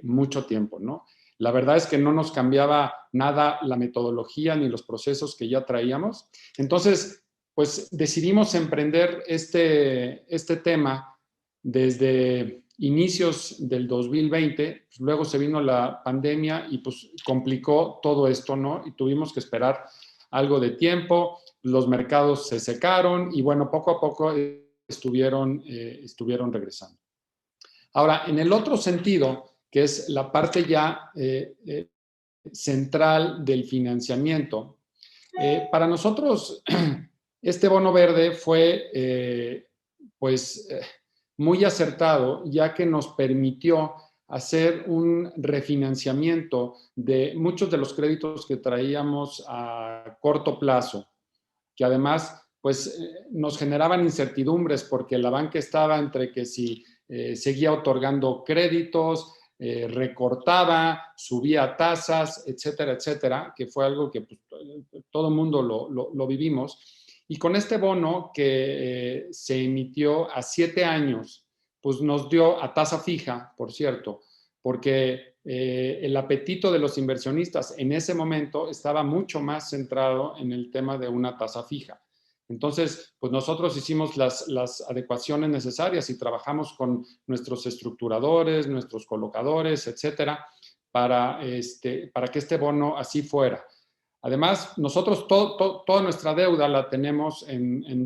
mucho tiempo, ¿no? La verdad es que no nos cambiaba nada la metodología ni los procesos que ya traíamos. Entonces, pues decidimos emprender este tema desde inicios del 2020. Pues luego se vino la pandemia y pues complicó todo esto, ¿no? Y tuvimos que esperar algo de tiempo, los mercados se secaron y bueno, poco a poco estuvieron regresando. Ahora, en el otro sentido, que es la parte ya central del financiamiento, para nosotros este bono verde fue muy acertado, ya que nos permitió hacer un refinanciamiento de muchos de los créditos que traíamos a corto plazo, que además pues, nos generaban incertidumbres porque la banca estaba entre que si seguía otorgando créditos, recortaba, subía tasas, etcétera, etcétera, que fue algo que pues, todo el mundo lo vivimos. Y con este bono que se emitió a 7 años, pues nos dio a tasa fija, por cierto, porque el apetito de los inversionistas en ese momento estaba mucho más centrado en el tema de una tasa fija. Entonces, pues nosotros hicimos las adecuaciones necesarias y trabajamos con nuestros estructuradores, nuestros colocadores, etcétera, para que este bono así fuera. Además, nosotros toda nuestra deuda la tenemos en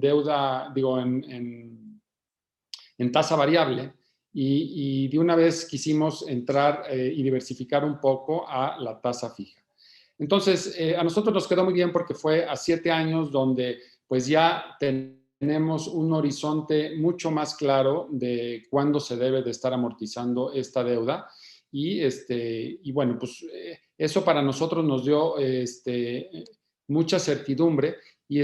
tasa variable y de una vez quisimos entrar y diversificar un poco a la tasa fija. Entonces, a nosotros nos quedó muy bien porque fue a 7 años donde pues ya tenemos un horizonte mucho más claro de cuándo se debe de estar amortizando esta deuda y bueno, pues eso para nosotros nos dio mucha certidumbre y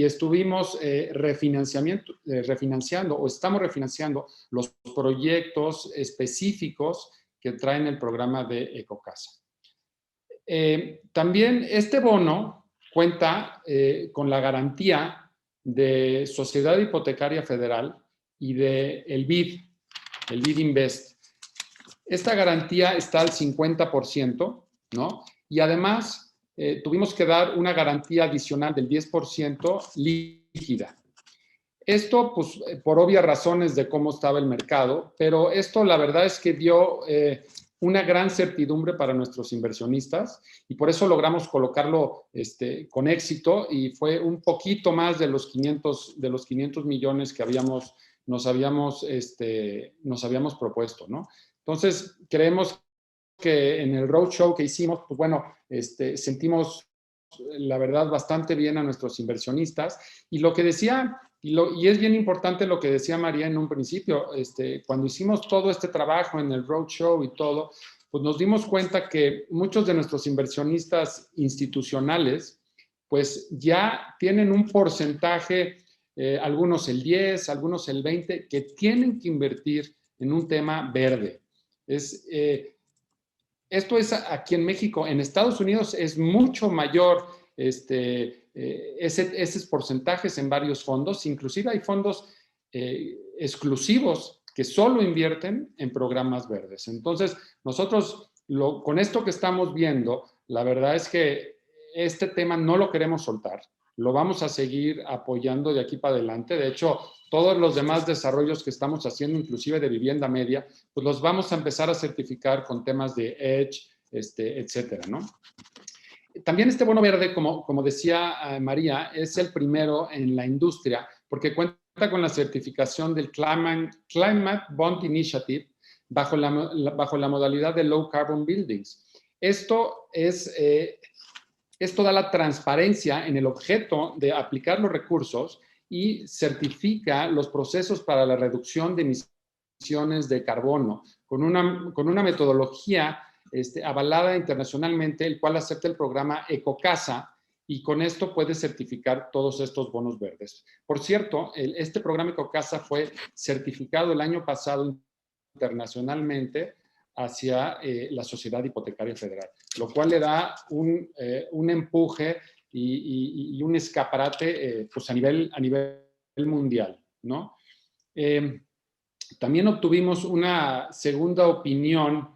estuvimos refinanciando o estamos refinanciando los proyectos específicos que traen el programa de Ecocasa. También este bono cuenta con la garantía de Sociedad Hipotecaria Federal y del BID, el BID Invest. Esta garantía está al 50%, ¿no? Y además tuvimos que dar una garantía adicional del 10% líquida. Esto, pues, por obvias razones de cómo estaba el mercado, pero esto la verdad es que dio una gran certidumbre para nuestros inversionistas y por eso logramos colocarlo con éxito y fue un poquito más de los 500 millones que nos habíamos propuesto, ¿no? Entonces, creemos que en el roadshow que hicimos, pues bueno, sentimos la verdad, bastante bien a nuestros inversionistas. Y lo que decía, y es bien importante lo que decía María en un principio, cuando hicimos todo este trabajo en el roadshow y todo, pues nos dimos cuenta que muchos de nuestros inversionistas institucionales, pues ya tienen un porcentaje, algunos el 10, algunos el 20, que tienen que invertir en un tema verde. Esto es aquí en México. En Estados Unidos es mucho mayor esos porcentajes en varios fondos. Inclusive hay fondos exclusivos que solo invierten en programas verdes. Entonces, nosotros con esto que estamos viendo, la verdad es que este tema no lo queremos soltar. Lo vamos a seguir apoyando de aquí para adelante. De hecho, todos los demás desarrollos que estamos haciendo, inclusive de vivienda media, pues los vamos a empezar a certificar con temas de EDGE, etcétera, ¿no? También este bono verde, como decía María, es el primero en la industria porque cuenta con la certificación del Climate Bond Initiative bajo la modalidad de Low Carbon Buildings. Esto da la transparencia en el objeto de aplicar los recursos y certifica los procesos para la reducción de emisiones de carbono con una metodología avalada internacionalmente, el cual acepta el programa Ecocasa, y con esto puede certificar todos estos bonos verdes. Por cierto, este programa Ecocasa fue certificado el año pasado internacionalmente hacia la Sociedad Hipotecaria Federal, lo cual le da un empuje y un escaparate pues a nivel mundial, ¿no? También obtuvimos una segunda opinión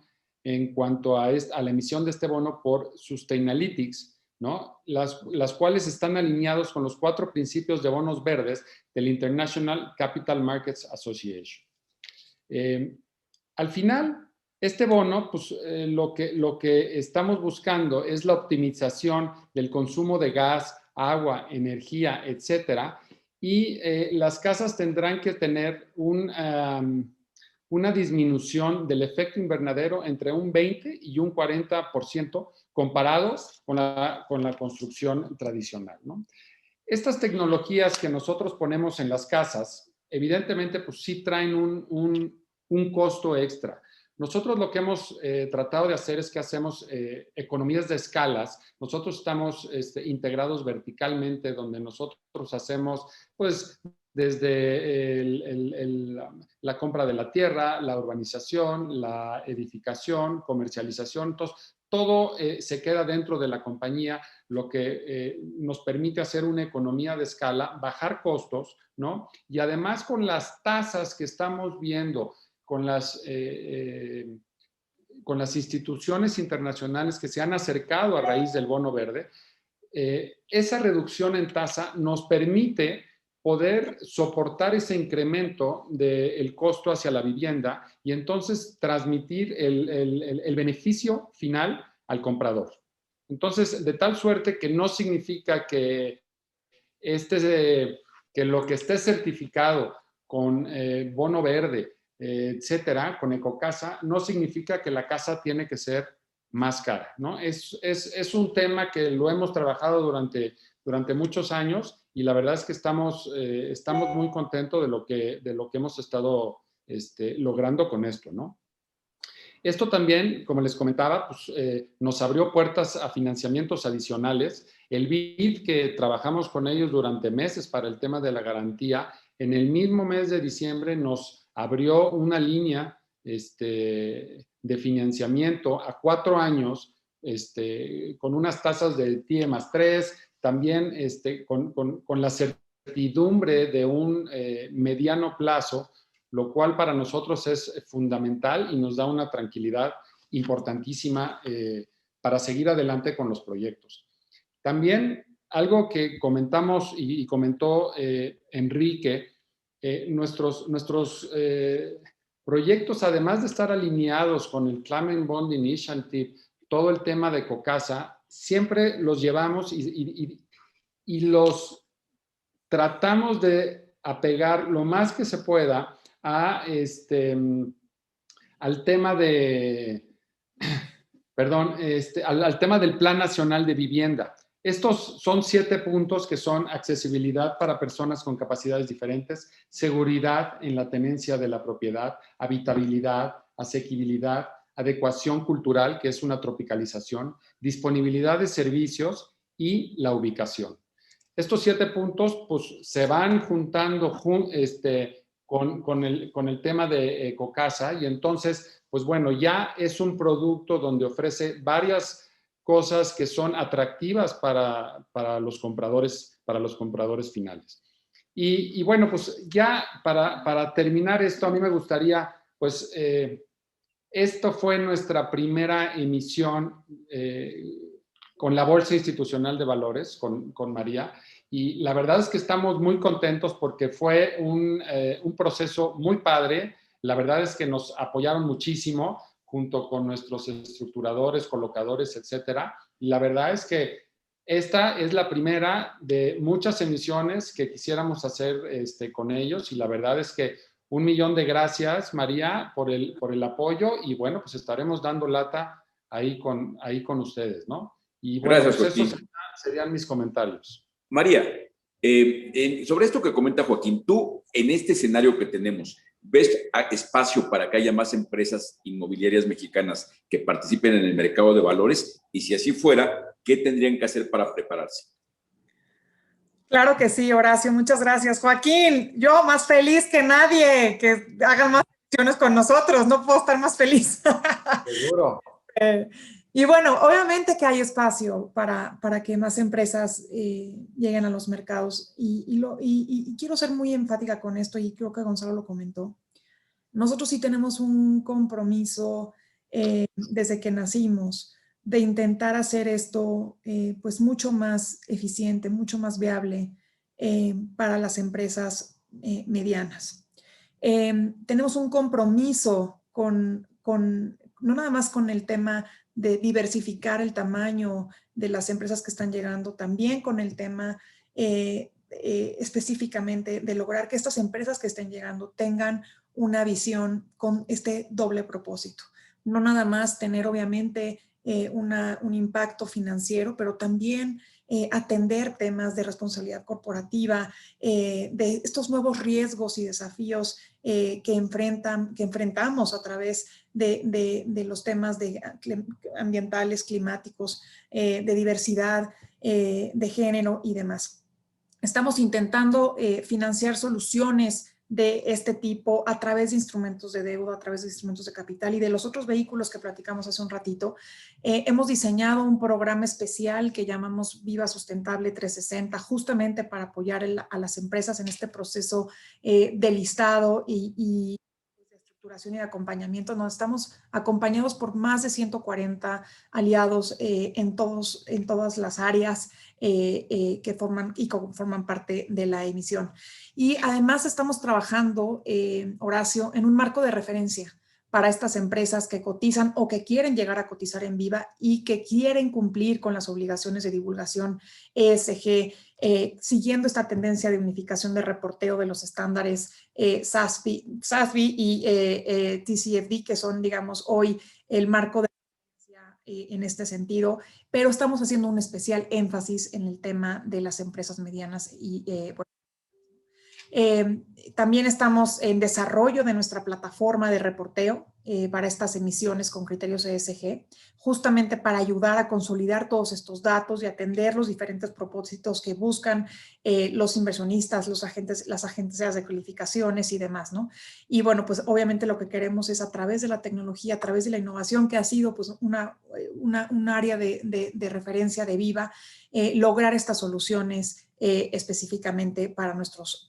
en cuanto a la emisión de este bono por Sustainalytics, ¿no? Las cuales están alineados con los 4 principios de bonos verdes del International Capital Markets Association. Al final, este bono, pues lo que estamos buscando es la optimización del consumo de gas, agua, energía, etcétera, y las casas tendrán que tener una disminución del efecto invernadero entre un 20 y un 40% comparados con la construcción tradicional, ¿no? Estas tecnologías que nosotros ponemos en las casas, evidentemente, pues sí traen un costo extra. Nosotros lo que hemos tratado de hacer es que hacemos economías de escalas. Nosotros estamos integrados verticalmente, donde nosotros hacemos, pues, desde la compra de la tierra, la urbanización, la edificación, comercialización. Entonces, todo se queda dentro de la compañía, lo que nos permite hacer una economía de escala, bajar costos, ¿no? Y además con las tasas que estamos viendo, con las instituciones internacionales que se han acercado a raíz del bono verde, esa reducción en tasa nos permite poder soportar ese incremento del costo hacia la vivienda y entonces transmitir el beneficio final al comprador. Entonces, de tal suerte que no significa que lo que esté certificado con bono verde, etcétera, con Ecocasa, no significa que la casa tiene que ser más cara, ¿no? Es un tema que lo hemos trabajado durante muchos años y la verdad es que estamos muy contentos de lo que hemos estado logrando con esto, ¿no? Esto también, como les comentaba, pues, nos abrió puertas a financiamientos adicionales. El BID, que trabajamos con ellos durante meses para el tema de la garantía, en el mismo mes de diciembre nos abrió una línea de financiamiento a 4 años, con unas tasas de TIE más 3, también con la certidumbre de un mediano plazo, lo cual para nosotros es fundamental y nos da una tranquilidad importantísima para seguir adelante con los proyectos. También algo que comentamos y comentó Enrique, nuestros proyectos, además de estar alineados con el Climate Bond Initiative, todo el tema de Ecocasa, siempre los llevamos y los tratamos de apegar lo más que se pueda al tema al tema del Plan Nacional de Vivienda. Estos son 7 puntos que son accesibilidad para personas con capacidades diferentes, seguridad en la tenencia de la propiedad, habitabilidad, asequibilidad, adecuación cultural, que es una tropicalización, disponibilidad de servicios y la ubicación. Estos 7 puntos pues, se van juntando con el tema de Ecocasa y entonces, pues bueno, ya es un producto donde ofrece varias cosas que son atractivas para los compradores finales. Y bueno, pues ya para terminar esto, a mí me gustaría, pues, esto fue nuestra primera emisión con la Bolsa Institucional de Valores, con María, y la verdad es que estamos muy contentos porque fue un proceso muy padre. La verdad es que nos apoyaron muchísimo junto con nuestros estructuradores, colocadores, etcétera. Y la verdad es que esta es la primera de muchas emisiones que quisiéramos hacer con ellos y la verdad es que 1,000,000 de gracias, María, por el apoyo y bueno, pues estaremos dando lata ahí con ustedes, ¿no? Y bueno, Gracias, pues esos serían mis comentarios. María, sobre esto que comenta Joaquín, tú en este escenario que tenemos, ¿ves espacio para que haya más empresas inmobiliarias mexicanas que participen en el mercado de valores? Y si así fuera, ¿qué tendrían que hacer para prepararse? Claro que sí, Horacio, muchas gracias. Joaquín, yo más feliz que nadie, que hagan más acciones con nosotros, no puedo estar más feliz. Seguro. Y bueno, obviamente que hay espacio para que más empresas lleguen a los mercados y quiero ser muy enfática con esto y creo que Gonzalo lo comentó. Nosotros sí tenemos un compromiso desde que nacimos de intentar hacer esto pues mucho más eficiente, mucho más viable para las empresas medianas. Tenemos un compromiso no nada más con el tema de diversificar el tamaño de las empresas que están llegando, también con el tema específicamente de lograr que estas empresas que estén llegando tengan una visión con este doble propósito. No nada más tener obviamente un impacto financiero, pero también atender temas de responsabilidad corporativa, de estos nuevos riesgos y desafíos que enfrentamos a través de los temas ambientales, climáticos, de diversidad, de género y demás. Estamos intentando financiar soluciones de este tipo a través de instrumentos de deuda, a través de instrumentos de capital y de los otros vehículos que platicamos hace un ratito. Hemos diseñado un programa especial que llamamos Viva Sustentable 360, justamente para apoyar a las empresas en este proceso de listado y de estructuración y de acompañamiento. Nos estamos acompañados por más de 140 aliados en todas las áreas que forman parte de la emisión. Y además estamos trabajando, Horacio, en un marco de referencia para estas empresas que cotizan o que quieren llegar a cotizar en Viva y que quieren cumplir con las obligaciones de divulgación ESG, siguiendo esta tendencia de unificación de reporteo de los estándares SASB y TCFD, que son, digamos, hoy el marco de en este sentido, pero estamos haciendo un especial énfasis en el tema de las empresas medianas y también estamos en desarrollo de nuestra plataforma de reporteo para estas emisiones con criterios ESG, justamente para ayudar a consolidar todos estos datos y atender los diferentes propósitos que buscan los inversionistas, las agencias de calificaciones y demás, ¿no? Y bueno, pues obviamente lo que queremos es a través de la tecnología, a través de la innovación que ha sido pues un área de referencia de Viva, lograr estas soluciones específicamente para nuestros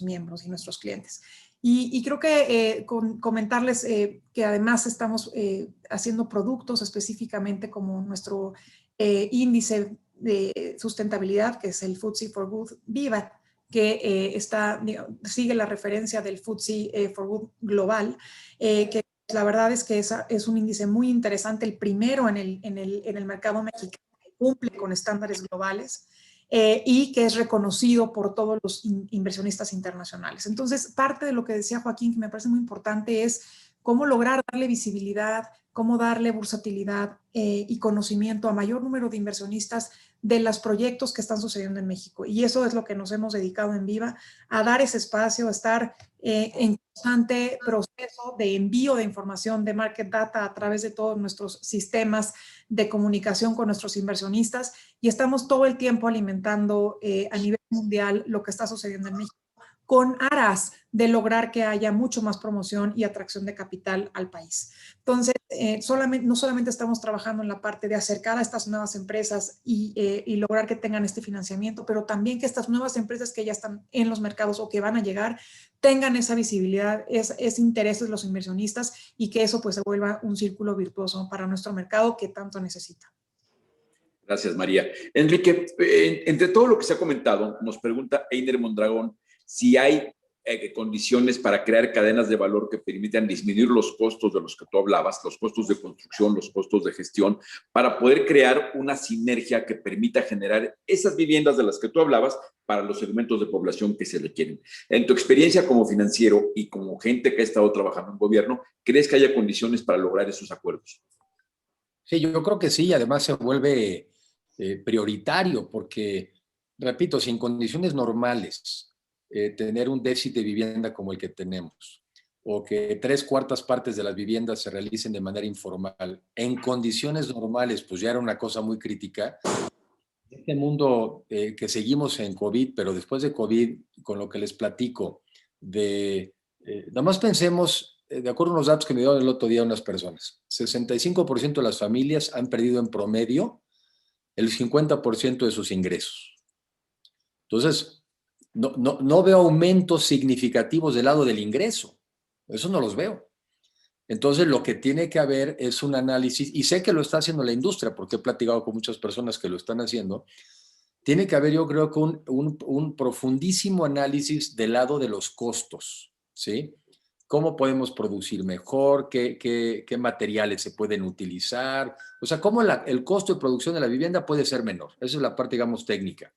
miembros y nuestros clientes. Y creo que comentarles que además estamos haciendo productos específicamente como nuestro índice de sustentabilidad, que es el FTSE4Good Viva, que sigue la referencia del FTSE4Good Global, que la verdad es que es un índice muy interesante, el primero en el mercado mexicano que cumple con estándares globales. Y que es reconocido por todos los inversionistas internacionales. Entonces, parte de lo que decía Joaquín, que me parece muy importante, es cómo lograr darle visibilidad, cómo cómo darle versatilidad y conocimiento a mayor número de inversionistas de los proyectos que están sucediendo en México. Y eso es lo que nos hemos dedicado en Viva, a dar ese espacio, a estar en constante proceso de envío de información de market data a través de todos nuestros sistemas de comunicación con nuestros inversionistas, y estamos todo el tiempo alimentando a nivel mundial lo que está sucediendo en México, con aras de lograr que haya mucho más promoción y atracción de capital al país. Entonces, no solamente estamos trabajando en la parte de acercar a estas nuevas empresas y lograr que tengan este financiamiento, pero también que estas nuevas empresas que ya están en los mercados o que van a llegar tengan esa visibilidad, ese interés de los inversionistas, y que eso pues se vuelva un círculo virtuoso para nuestro mercado que tanto necesita. Gracias, María. Enrique, entre todo lo que se ha comentado, nos pregunta Einer Mondragón si hay condiciones para crear cadenas de valor que permitan disminuir los costos de los que tú hablabas, los costos de construcción, los costos de gestión, para poder crear una sinergia que permita generar esas viviendas de las que tú hablabas para los segmentos de población que se requieren. En tu experiencia como financiero y como gente que ha estado trabajando en gobierno, ¿crees que haya condiciones para lograr esos acuerdos? Sí, yo creo que sí, además se vuelve prioritario porque, repito, si en condiciones normales tener un déficit de vivienda como el que tenemos, o que 3/4 partes de las viviendas se realicen de manera informal, en condiciones normales, pues ya era una cosa muy crítica. Este mundo que seguimos en COVID, pero después de COVID, con lo que les platico, nada más pensemos, de acuerdo a unos datos que me dieron el otro día unas personas, 65% de las familias han perdido en promedio el 50% de sus ingresos. Entonces, no veo aumentos significativos del lado del ingreso. Eso no los veo. Entonces, lo que tiene que haber es un análisis, y sé que lo está haciendo la industria, porque he platicado con muchas personas que lo están haciendo. Tiene que haber, yo creo que un profundísimo análisis del lado de los costos, ¿sí? ¿Cómo podemos producir mejor? ¿Qué materiales se pueden utilizar? O sea, ¿cómo el costo de producción de la vivienda puede ser menor? Esa es la parte, digamos, técnica.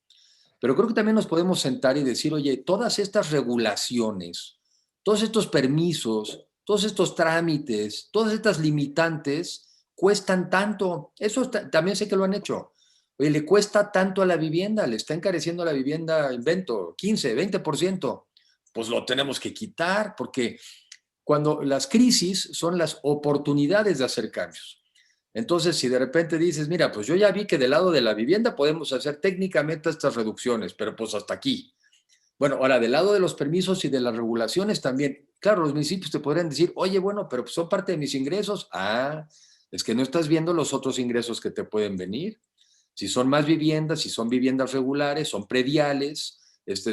Pero creo que también nos podemos sentar y decir, oye, todas estas regulaciones, todos estos permisos, todos estos trámites, todas estas limitantes cuestan tanto. Eso también sé que lo han hecho. Oye, le cuesta tanto a la vivienda, le está encareciendo la vivienda, invento, 15, 20%. Pues lo tenemos que quitar, porque cuando las crisis son las oportunidades de hacer cambios. Entonces, si de repente dices, mira, pues yo ya vi que del lado de la vivienda podemos hacer técnicamente estas reducciones, pero pues hasta aquí. Bueno, ahora del lado de los permisos y de las regulaciones también, claro, los municipios te podrían decir, oye, bueno, pero pues son parte de mis ingresos. Ah, es que no estás viendo los otros ingresos que te pueden venir. Si son más viviendas, si son viviendas regulares, son prediales,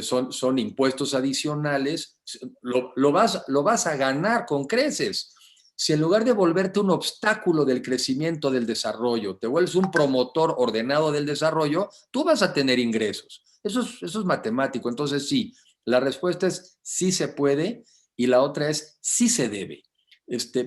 son impuestos adicionales, lo vas a ganar con creces. Si en lugar de volverte un obstáculo del crecimiento del desarrollo, te vuelves un promotor ordenado del desarrollo, tú vas a tener ingresos. Eso es matemático. Entonces, sí, la respuesta es sí se puede, y la otra es sí se debe.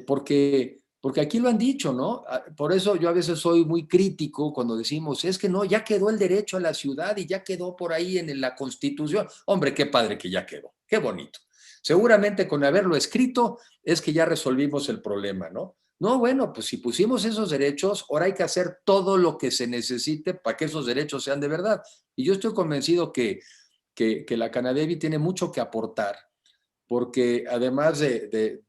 Porque aquí lo han dicho, ¿no? Por eso yo a veces soy muy crítico cuando decimos, es que no, ya quedó el derecho a la ciudad y ya quedó por ahí en la Constitución. Hombre, qué padre que ya quedó, qué bonito. Seguramente con haberlo escrito es que ya resolvimos el problema, ¿no? No, bueno, pues si pusimos esos derechos, ahora hay que hacer todo lo que se necesite para que esos derechos sean de verdad. Y yo estoy convencido que la Canadevi tiene mucho que aportar, porque además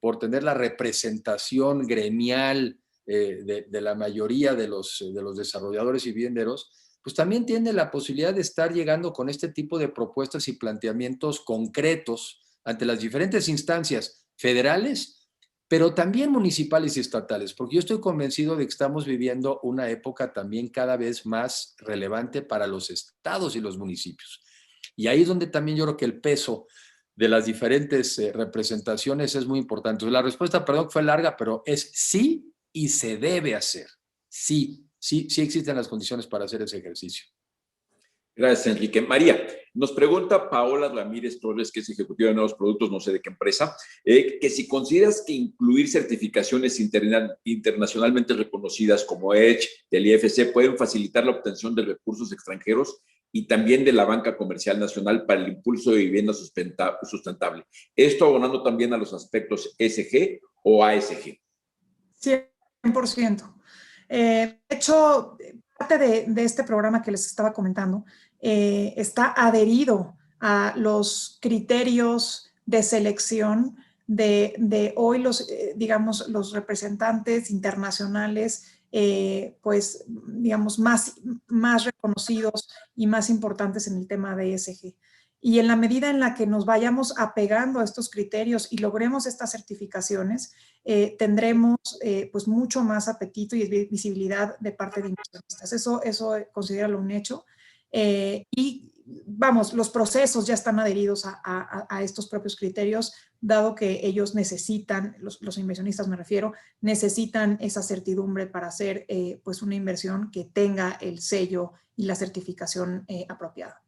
por tener la representación gremial de la mayoría de los desarrolladores y vivienderos, pues también tiene la posibilidad de estar llegando con este tipo de propuestas y planteamientos concretos ante las diferentes instancias federales, pero también municipales y estatales, porque yo estoy convencido de que estamos viviendo una época también cada vez más relevante para los estados y los municipios. Y ahí es donde también yo creo que el peso de las diferentes representaciones es muy importante. La respuesta, perdón que fue larga, pero es sí y se debe hacer. Sí existen las condiciones para hacer ese ejercicio. Gracias, Enrique. María, nos pregunta Paola Ramírez Torres, que es ejecutiva de nuevos productos, no sé de qué empresa, que si consideras que incluir certificaciones internacionalmente reconocidas como EDGE del IFC pueden facilitar la obtención de recursos extranjeros y también de la banca comercial nacional para el impulso de vivienda sustentable. Esto abonando también a los aspectos ESG o ASG. Sí, 100%. De hecho, parte de este programa que les estaba comentando está adherido a los criterios de selección de hoy digamos, los representantes internacionales, pues, digamos, más reconocidos y más importantes en el tema de ESG. Y en la medida en la que nos vayamos apegando a estos criterios y logremos estas certificaciones, tendremos pues mucho más apetito y visibilidad de parte de inversionistas. Eso considéralo un hecho. Y vamos, los procesos ya están adheridos a estos propios criterios, dado que ellos necesitan, los inversionistas me refiero, necesitan esa certidumbre para hacer pues una inversión que tenga el sello y la certificación apropiada.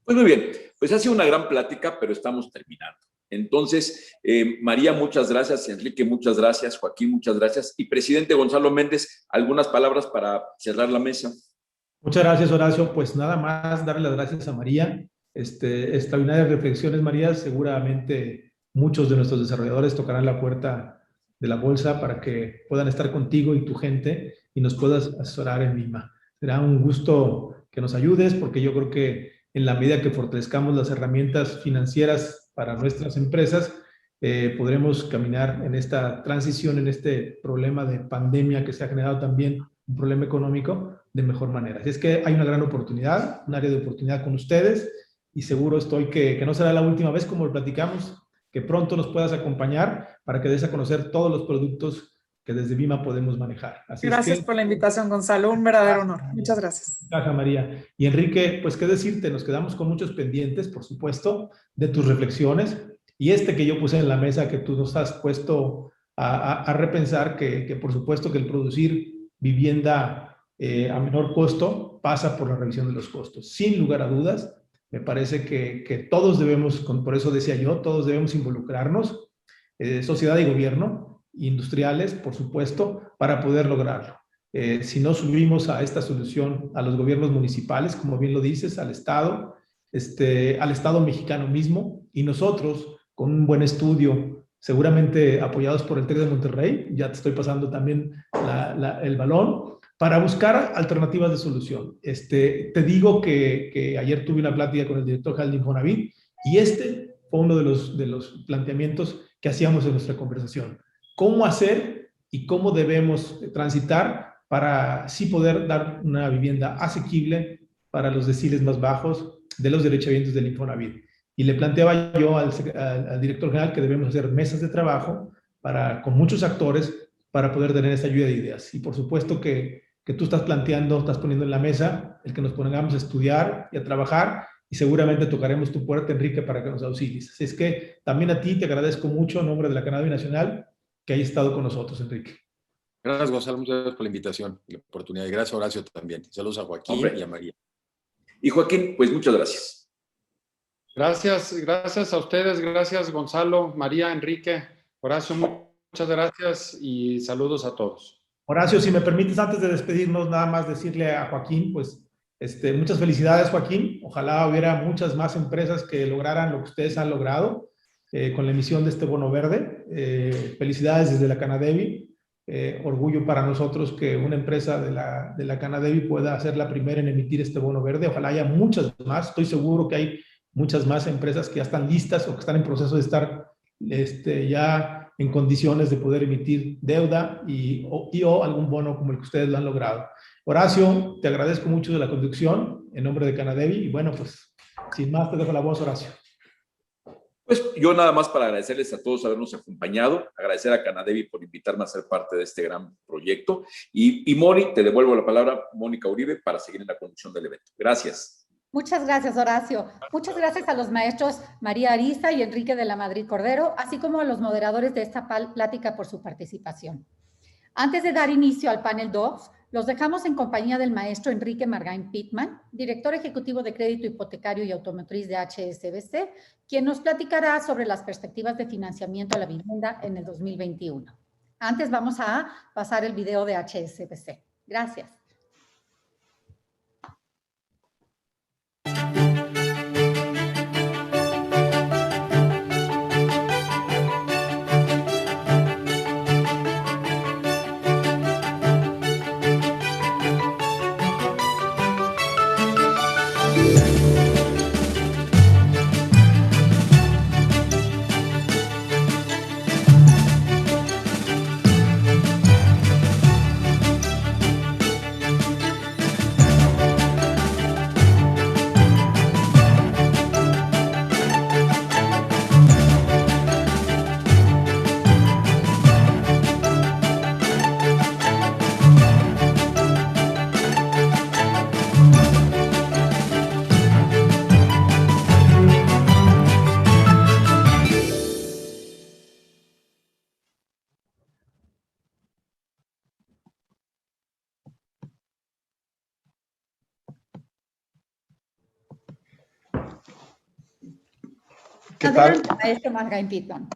Pues muy bien, pues ha sido una gran plática, pero estamos terminando. Entonces, María, muchas gracias, Enrique, muchas gracias, Joaquín, muchas gracias. Y presidente Gonzalo Méndez, algunas palabras para cerrar la mesa. Muchas gracias, Horacio. Pues nada más darle las gracias a María. Extraordinarias reflexiones, María. Seguramente muchos de nuestros desarrolladores tocarán la puerta de la bolsa para que puedan estar contigo y tu gente y nos puedas asesorar en Vima. Será un gusto que nos ayudes, porque yo creo que en la medida que fortalezcamos las herramientas financieras para nuestras empresas, podremos caminar en esta transición, en este problema de pandemia que se ha generado también, un problema económico, de mejor manera. Así es que hay una gran oportunidad, un área de oportunidad con ustedes, y seguro estoy que no será la última vez, como lo platicamos, que pronto nos puedas acompañar para que des a conocer todos los productos que desde Vima podemos manejar. Así gracias por la invitación, Gonzalo. Un verdadero honor. Muchas gracias. Gracias, María. Y Enrique, pues qué decirte, nos quedamos con muchos pendientes, por supuesto, de tus reflexiones. Y que yo puse en la mesa, que tú nos has puesto a repensar, que por supuesto que el producir vivienda a menor costo pasa por la revisión de los costos. Sin lugar a dudas, me parece que todos debemos, por eso decía yo, todos debemos involucrarnos, sociedad y gobierno, industriales, por supuesto, para poder lograrlo. Si no subimos a esta solución a los gobiernos municipales, como bien lo dices, al Estado mexicano mismo, y nosotros, con un buen estudio, seguramente apoyados por el TEC de Monterrey, ya te estoy pasando también el balón, para buscar alternativas de solución. Te digo que ayer tuve una plática con el director general de Infonavit, y fue uno de los planteamientos que hacíamos en nuestra conversación. ¿Cómo hacer y cómo debemos transitar para sí poder dar una vivienda asequible para los deciles más bajos de los derechohabientes del Infonavit? Y le planteaba yo al director general que debemos hacer mesas de trabajo con muchos actores para poder tener esa lluvia de ideas. Y por supuesto que tú estás poniendo en la mesa el que nos pongamos a estudiar y a trabajar, y seguramente tocaremos tu puerta, Enrique, para que nos auxilies. Así es que también a ti te agradezco mucho en nombre de la Canadevi Nacional que hayas estado con nosotros, Enrique. Gracias, Gonzalo, muchas gracias por la invitación y la oportunidad. Y gracias, Horacio, también. Saludos a Joaquín y a María. Y Joaquín, pues muchas gracias. Gracias a ustedes, gracias Gonzalo, María, Enrique, Horacio, muchas gracias y saludos a todos. Horacio, si me permites, antes de despedirnos, nada más decirle a Joaquín, pues, muchas felicidades, Joaquín. Ojalá hubiera muchas más empresas que lograran lo que ustedes han logrado con la emisión de este bono verde. Felicidades desde la Canadevi. Orgullo para nosotros que una empresa de la Canadevi pueda ser la primera en emitir este bono verde. Ojalá haya muchas más. Estoy seguro que hay muchas más empresas que ya están listas o que están en proceso de estar ya en condiciones de poder emitir deuda o algún bono como el que ustedes lo han logrado. Horacio, te agradezco mucho de la conducción en nombre de Canadevi, y bueno, pues sin más te dejo la voz, Horacio. Pues yo nada más para agradecerles a todos habernos acompañado, agradecer a Canadevi por invitarme a ser parte de este gran proyecto, y Moni, te devuelvo la palabra, Mónica Uribe, para seguir en la conducción del evento. Gracias. Muchas gracias, Horacio. Muchas gracias a los maestros María Ariza y Enrique de la Madrid Cordero, así como a los moderadores de esta plática por su participación. Antes de dar inicio al panel 2, los dejamos en compañía del maestro Enrique Margain Pitman, director ejecutivo de Crédito Hipotecario y Automotriz de HSBC, quien nos platicará sobre las perspectivas de financiamiento a la vivienda en el 2021. Antes vamos a pasar el video de HSBC. Gracias. ¿Qué Adelante, tal? maestro Margain Piton.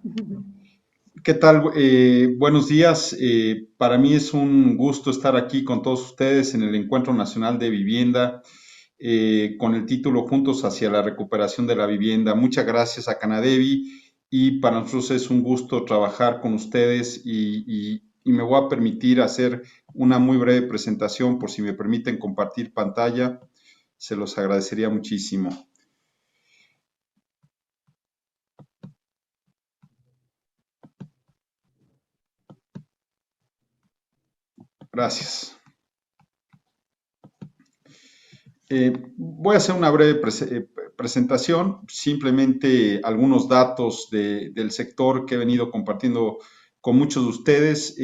¿Qué tal? Buenos días. Para mí es un gusto estar aquí con todos ustedes en el Encuentro Nacional de Vivienda con el título Juntos hacia la recuperación de la vivienda. Muchas gracias a Canadevi y para nosotros es un gusto trabajar con ustedes y me voy a permitir hacer una muy breve presentación por si me permiten compartir pantalla. Se los agradecería muchísimo. Gracias. Voy a hacer una breve presentación, simplemente algunos datos del sector que he venido compartiendo con muchos de ustedes.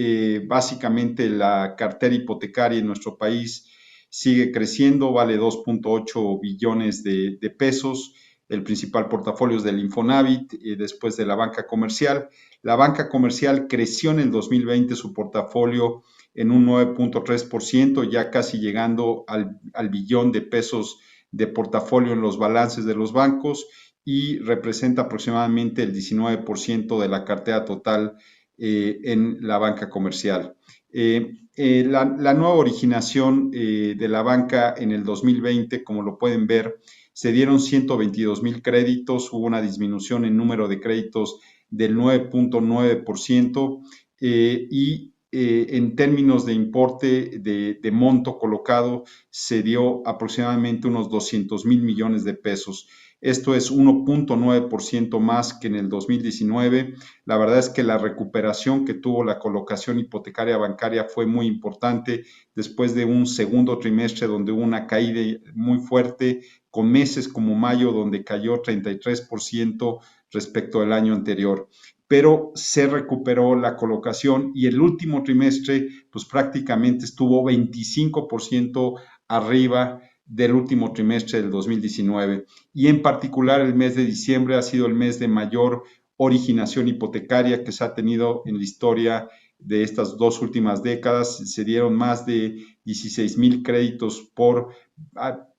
Básicamente la cartera hipotecaria en nuestro país sigue creciendo, vale 2.8 billones de pesos. El principal portafolio es del Infonavit, después de la banca comercial. La banca comercial creció en el 2020 su portafolio en un 9.3%, ya casi llegando al billón de pesos de portafolio en los balances de los bancos y representa aproximadamente el 19% de la cartera total en la banca comercial. La nueva originación de la banca en el 2020, como lo pueden ver, se dieron 122,000 créditos, hubo una disminución en número de créditos del 9.9% y en términos de importe de monto colocado se dio aproximadamente unos 200,000 millones de pesos. Esto es 1.9% más que en el 2019. La verdad es que la recuperación que tuvo la colocación hipotecaria bancaria fue muy importante después de un segundo trimestre donde hubo una caída muy fuerte, con meses como mayo donde cayó 33% respecto al año anterior. Pero se recuperó la colocación y el último trimestre pues prácticamente estuvo 25% arriba del último trimestre del 2019 y en particular el mes de diciembre ha sido el mes de mayor originación hipotecaria que se ha tenido en la historia de estas dos últimas décadas. Se dieron más de 16,000 créditos por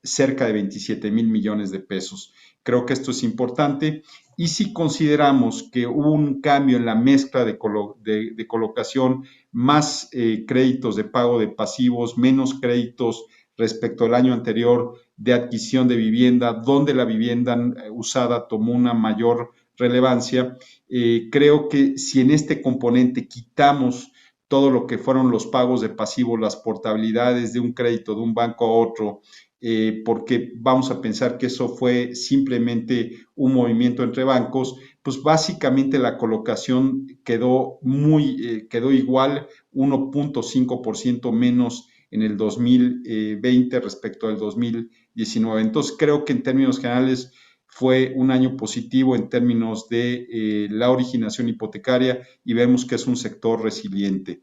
cerca de 27,000 millones de pesos. Creo que esto es importante. Y si consideramos que hubo un cambio en la mezcla de colocación, más créditos de pago de pasivos, menos créditos respecto al año anterior de adquisición de vivienda, donde la vivienda usada tomó una mayor relevancia, creo que si en este componente quitamos todo lo que fueron los pagos de pasivos, las portabilidades de un crédito de un banco a otro, porque vamos a pensar que eso fue simplemente un movimiento entre bancos, pues básicamente la colocación quedó igual, 1.5% menos en el 2020 respecto al 2019. Entonces creo que en términos generales fue un año positivo en términos de la originación hipotecaria y vemos que es un sector resiliente.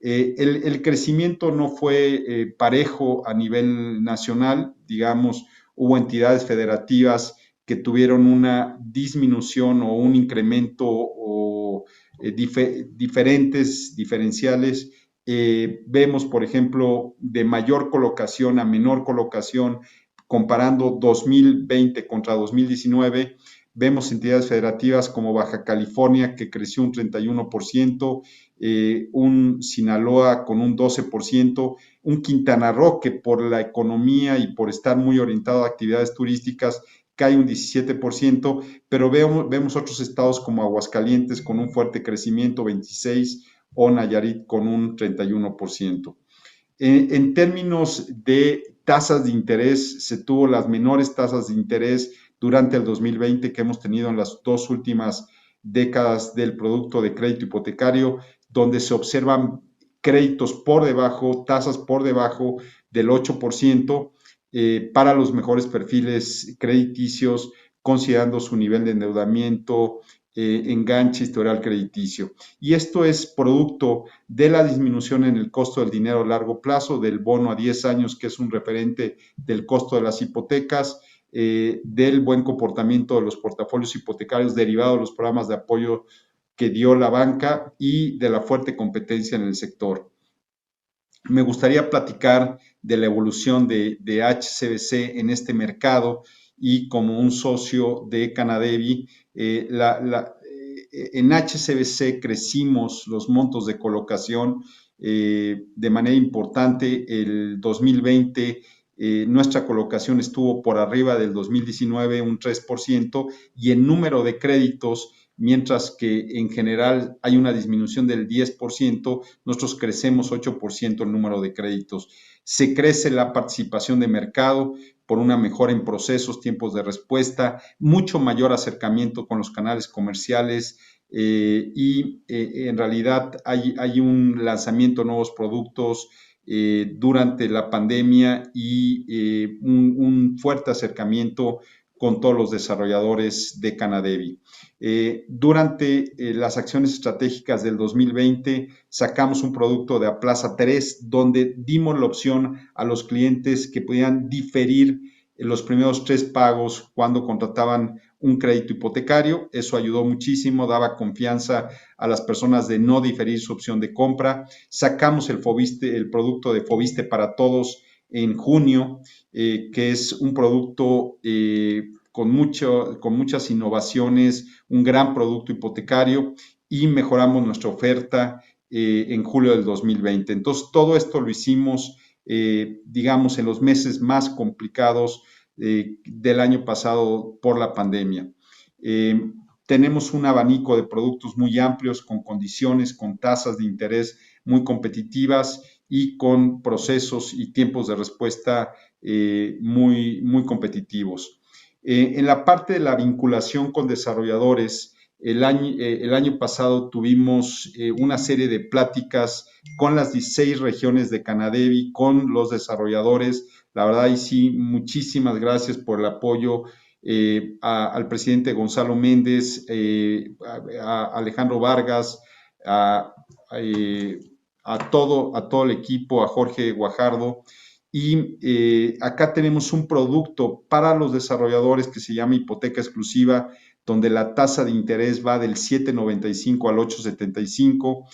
El crecimiento no fue parejo a nivel nacional, digamos, hubo entidades federativas que tuvieron una disminución o un incremento o diferenciales. Vemos, por ejemplo, de mayor colocación a menor colocación, comparando 2020 contra 2019, vemos entidades federativas como Baja California, que creció un 31%, un Sinaloa con un 12%, un Quintana Roo, que por la economía y por estar muy orientado a actividades turísticas, cae un 17%, pero vemos otros estados como Aguascalientes con un fuerte crecimiento, 26%, o Nayarit con un 31%. En términos de tasas de interés, se tuvo las menores tasas de interés durante el 2020 que hemos tenido en las dos últimas décadas del producto de crédito hipotecario, donde se observan créditos por debajo, tasas por debajo del 8% para los mejores perfiles crediticios, considerando su nivel de endeudamiento, enganche, historial crediticio. Y esto es producto de la disminución en el costo del dinero a largo plazo, del bono a 10 años, que es un referente del costo de las hipotecas, del buen comportamiento de los portafolios hipotecarios derivados de los programas de apoyo que dio la banca y de la fuerte competencia en el sector. Me gustaría platicar de la evolución de HSBC en este mercado y como un socio de Canadevi. En HSBC crecimos los montos de colocación de manera importante. El 2020 nuestra colocación estuvo por arriba del 2019, un 3%, y en número de créditos, mientras que en general hay una disminución del 10%, nosotros crecemos 8% el número de créditos. Se crece la participación de mercado por una mejora en procesos, tiempos de respuesta, mucho mayor acercamiento con los canales comerciales, en realidad hay un lanzamiento de nuevos productos durante la pandemia y un fuerte acercamiento con todos los desarrolladores de Canadevi. Durante las acciones estratégicas del 2020 sacamos un producto de Aplaza 3 donde dimos la opción a los clientes que podían diferir los primeros 3 pagos cuando contrataban un crédito hipotecario. Eso ayudó muchísimo, daba confianza a las personas de no diferir su opción de compra. Sacamos el producto de Foviste para Todos en junio, que es un producto con muchas innovaciones, un gran producto hipotecario, y mejoramos nuestra oferta en julio del 2020. Entonces, todo esto lo hicimos, digamos, en los meses más complicados del año pasado por la pandemia. Tenemos un abanico de productos muy amplios, con condiciones, con tasas de interés muy competitivas y con procesos y tiempos de respuesta muy competitivos. En la parte de la vinculación con desarrolladores, el año pasado tuvimos una serie de pláticas con las 16 regiones de Canadevi, con los desarrolladores. La verdad, y sí, muchísimas gracias por el apoyo al presidente Gonzalo Méndez, a Alejandro Vargas, a todo el equipo, a Jorge Guajardo. Y acá tenemos un producto para los desarrolladores que se llama hipoteca exclusiva, donde la tasa de interés va del 7.95 al 8.75,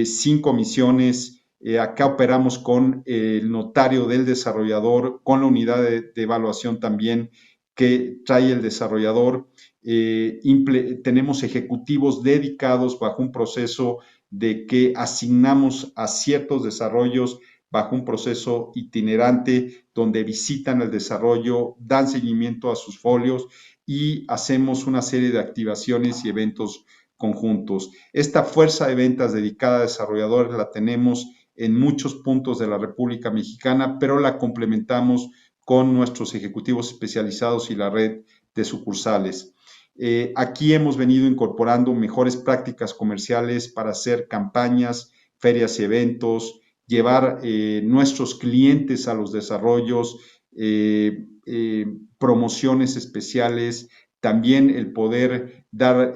sin comisiones. Acá operamos con el notario del desarrollador, con la unidad de evaluación también que trae el desarrollador. Tenemos ejecutivos dedicados bajo un proceso de que asignamos a ciertos desarrollos bajo un proceso itinerante donde visitan el desarrollo, dan seguimiento a sus folios y hacemos una serie de activaciones y eventos conjuntos. Esta fuerza de ventas dedicada a desarrolladores la tenemos en muchos puntos de la República Mexicana, pero la complementamos con nuestros ejecutivos especializados y la red de sucursales. Aquí hemos venido incorporando mejores prácticas comerciales para hacer campañas, ferias y eventos, llevar nuestros clientes a los desarrollos, promociones especiales, también el poder dar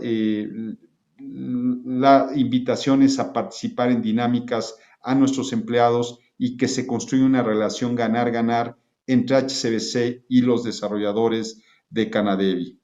invitaciones a participar en dinámicas a nuestros empleados y que se construya una relación ganar-ganar entre HSBC y los desarrolladores de Canadevi.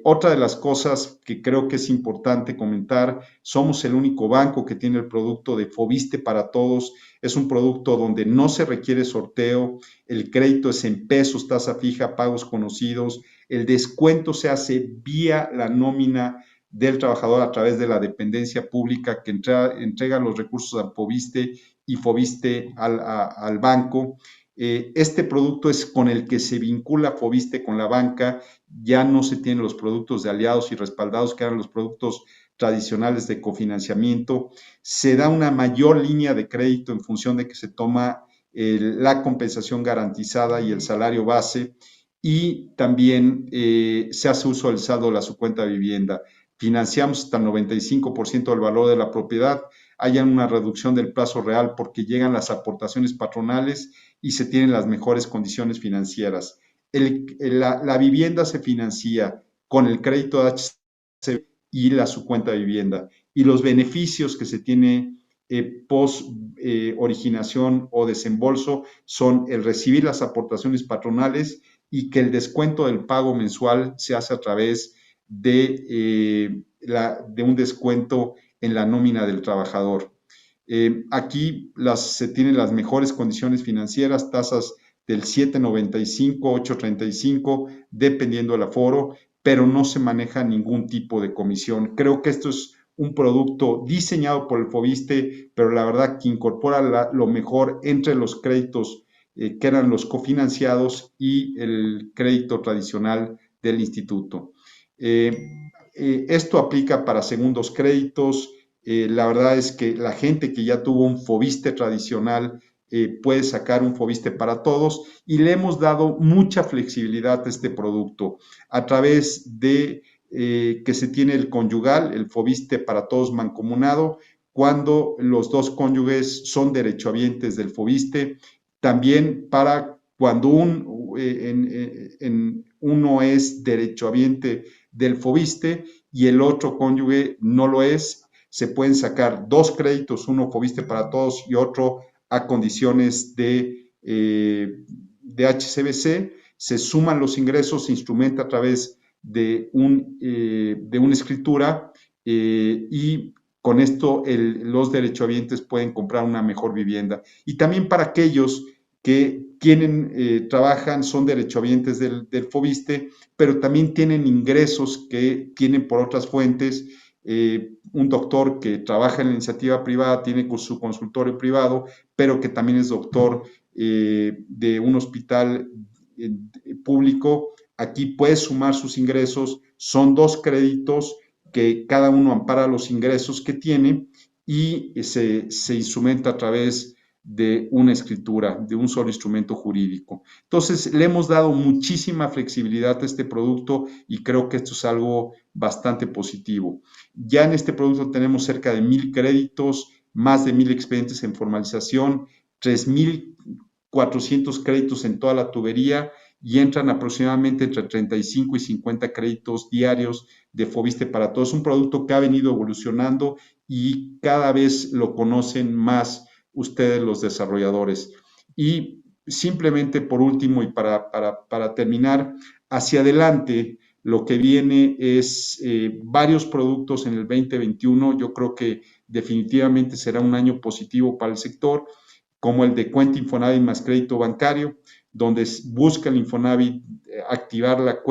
Otra de las cosas que creo que es importante comentar, somos el único banco que tiene el producto de Foviste para Todos. Es un producto donde no se requiere sorteo, el crédito es en pesos, tasa fija, pagos conocidos, el descuento se hace vía la nómina del trabajador a través de la dependencia pública que entrega los recursos a Foviste y Foviste al banco. Este producto es con el que se vincula Foviste con la banca. Ya no se tienen los productos de aliados y respaldados, que eran los productos tradicionales de cofinanciamiento. Se da una mayor línea de crédito en función de que se toma la compensación garantizada y el salario base, y también se hace uso del saldo de su cuenta de vivienda. Financiamos hasta el 95% del valor de la propiedad. Hay una reducción del plazo real porque llegan las aportaciones patronales y se tienen las mejores condiciones financieras. La vivienda se financia con el crédito de HSBC y su cuenta de vivienda. Y los beneficios que se tiene post originación o desembolso son el recibir las aportaciones patronales y que el descuento del pago mensual se hace a través de un descuento en la nómina del trabajador. Aquí se tienen las mejores condiciones financieras, tasas del 7.95, 8.35, dependiendo del aforo, pero no se maneja ningún tipo de comisión. Creo que esto es un producto diseñado por el FOBISTE, pero la verdad que incorpora lo mejor entre los créditos que eran los cofinanciados y el crédito tradicional del instituto. Esto aplica para segundos créditos. La verdad es que la gente que ya tuvo un FOBISTE tradicional puede sacar un FOBISTE para todos, y le hemos dado mucha flexibilidad a este producto a través de que se tiene el conyugal, el FOBISTE para todos mancomunado, cuando los dos cónyuges son derechohabientes del FOBISTE, también para cuando uno es derechohabiente del FOBISTE y el otro cónyuge no lo es. Se pueden sacar dos créditos, uno FOBISTE para todos y otro a condiciones de HSBC. Se suman los ingresos, se instrumenta a través de una escritura y con esto los derechohabientes pueden comprar una mejor vivienda. Y también para aquellos que trabajan, son derechohabientes del FOBISTE, pero también tienen ingresos que tienen por otras fuentes. Un doctor que trabaja en la iniciativa privada, tiene su consultorio privado, pero que también es doctor de un hospital público. Aquí puede sumar sus ingresos. Son dos créditos que cada uno ampara los ingresos que tiene y se instrumenta a través de una escritura, de un solo instrumento jurídico. Entonces, le hemos dado muchísima flexibilidad a este producto y creo que esto es algo bastante positivo. Ya en este producto tenemos cerca de 1,000 créditos, más de 1,000 expedientes en formalización, 3,400 créditos en toda la tubería, y entran aproximadamente entre 35 y 50 créditos diarios de FOBISTE para todos. Es un producto que ha venido evolucionando y cada vez lo conocen más ustedes, los desarrolladores. Y simplemente por último y para terminar, hacia adelante lo que viene es varios productos en el 2021. Yo creo que definitivamente será un año positivo para el sector, como el de cuenta Infonavit más crédito bancario, donde busca el Infonavit activar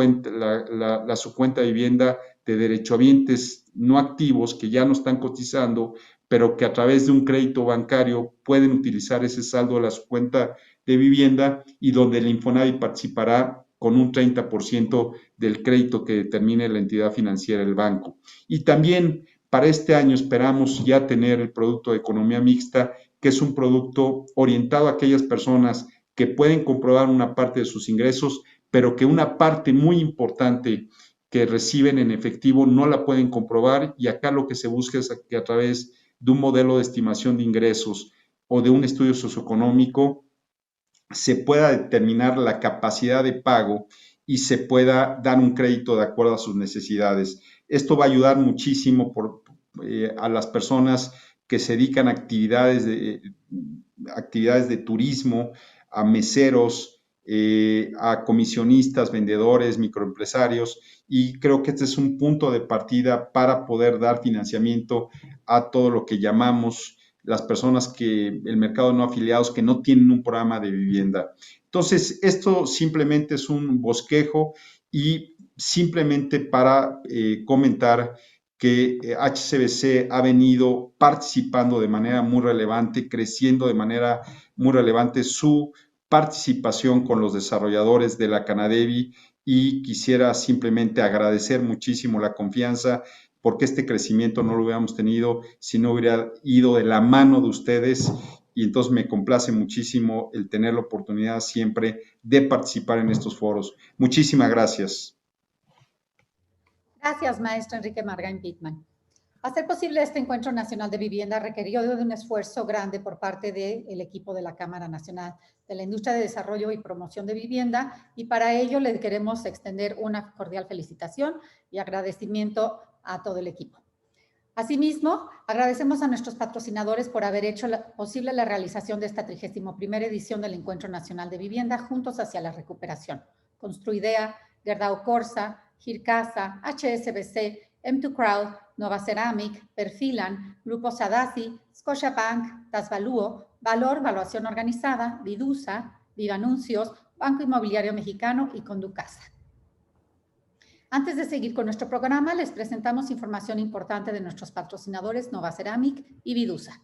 su cuenta de vivienda de derechohabientes no activos que ya no están cotizando, pero que a través de un crédito bancario pueden utilizar ese saldo de su cuenta de vivienda, y donde el Infonavit participará con un 30% del crédito que determine la entidad financiera, el banco. Y también para este año esperamos ya tener el producto de economía mixta, que es un producto orientado a aquellas personas que pueden comprobar una parte de sus ingresos, pero que una parte muy importante que reciben en efectivo no la pueden comprobar, y acá lo que se busca es que a través de un modelo de estimación de ingresos o de un estudio socioeconómico se pueda determinar la capacidad de pago y se pueda dar un crédito de acuerdo a sus necesidades. Esto va a ayudar muchísimo a las personas que se dedican a actividades de turismo, a meseros, a comisionistas, vendedores, microempresarios, y creo que este es un punto de partida para poder dar financiamiento a todo lo que llamamos las personas el mercado de no afiliados, que no tienen un programa de vivienda. Entonces, esto simplemente es un bosquejo, y simplemente para comentar que HSBC ha venido participando de manera muy relevante, creciendo de manera muy relevante su participación con los desarrolladores de la Canadevi, y quisiera simplemente agradecer muchísimo la confianza, porque este crecimiento no lo hubiéramos tenido si no hubiera ido de la mano de ustedes, y entonces me complace muchísimo el tener la oportunidad siempre de participar en estos foros. Muchísimas gracias. Gracias, maestro Enrique Margain Pitman. Hacer posible este Encuentro Nacional de Vivienda requirió de un esfuerzo grande por parte del equipo de la Cámara Nacional de la Industria de Desarrollo y Promoción de Vivienda, y para ello le queremos extender una cordial felicitación y agradecimiento a todo el equipo. Asimismo, agradecemos a nuestros patrocinadores por haber hecho posible la realización de esta 31ª edición del Encuentro Nacional de Vivienda Juntos hacia la Recuperación. Construidea, Gerdau Corsa, Gircasa, HSBC, M2 Crowd, Nova Ceramic, Perfilan, Grupo Sadasi, Scotiabank, Tasvaluo, Valor, Valuación Organizada, Vidusa, Viva Anuncios, Banco Inmobiliario Mexicano y Conducasa. Antes de seguir con nuestro programa, les presentamos información importante de nuestros patrocinadores Nova Ceramic y Vidusa.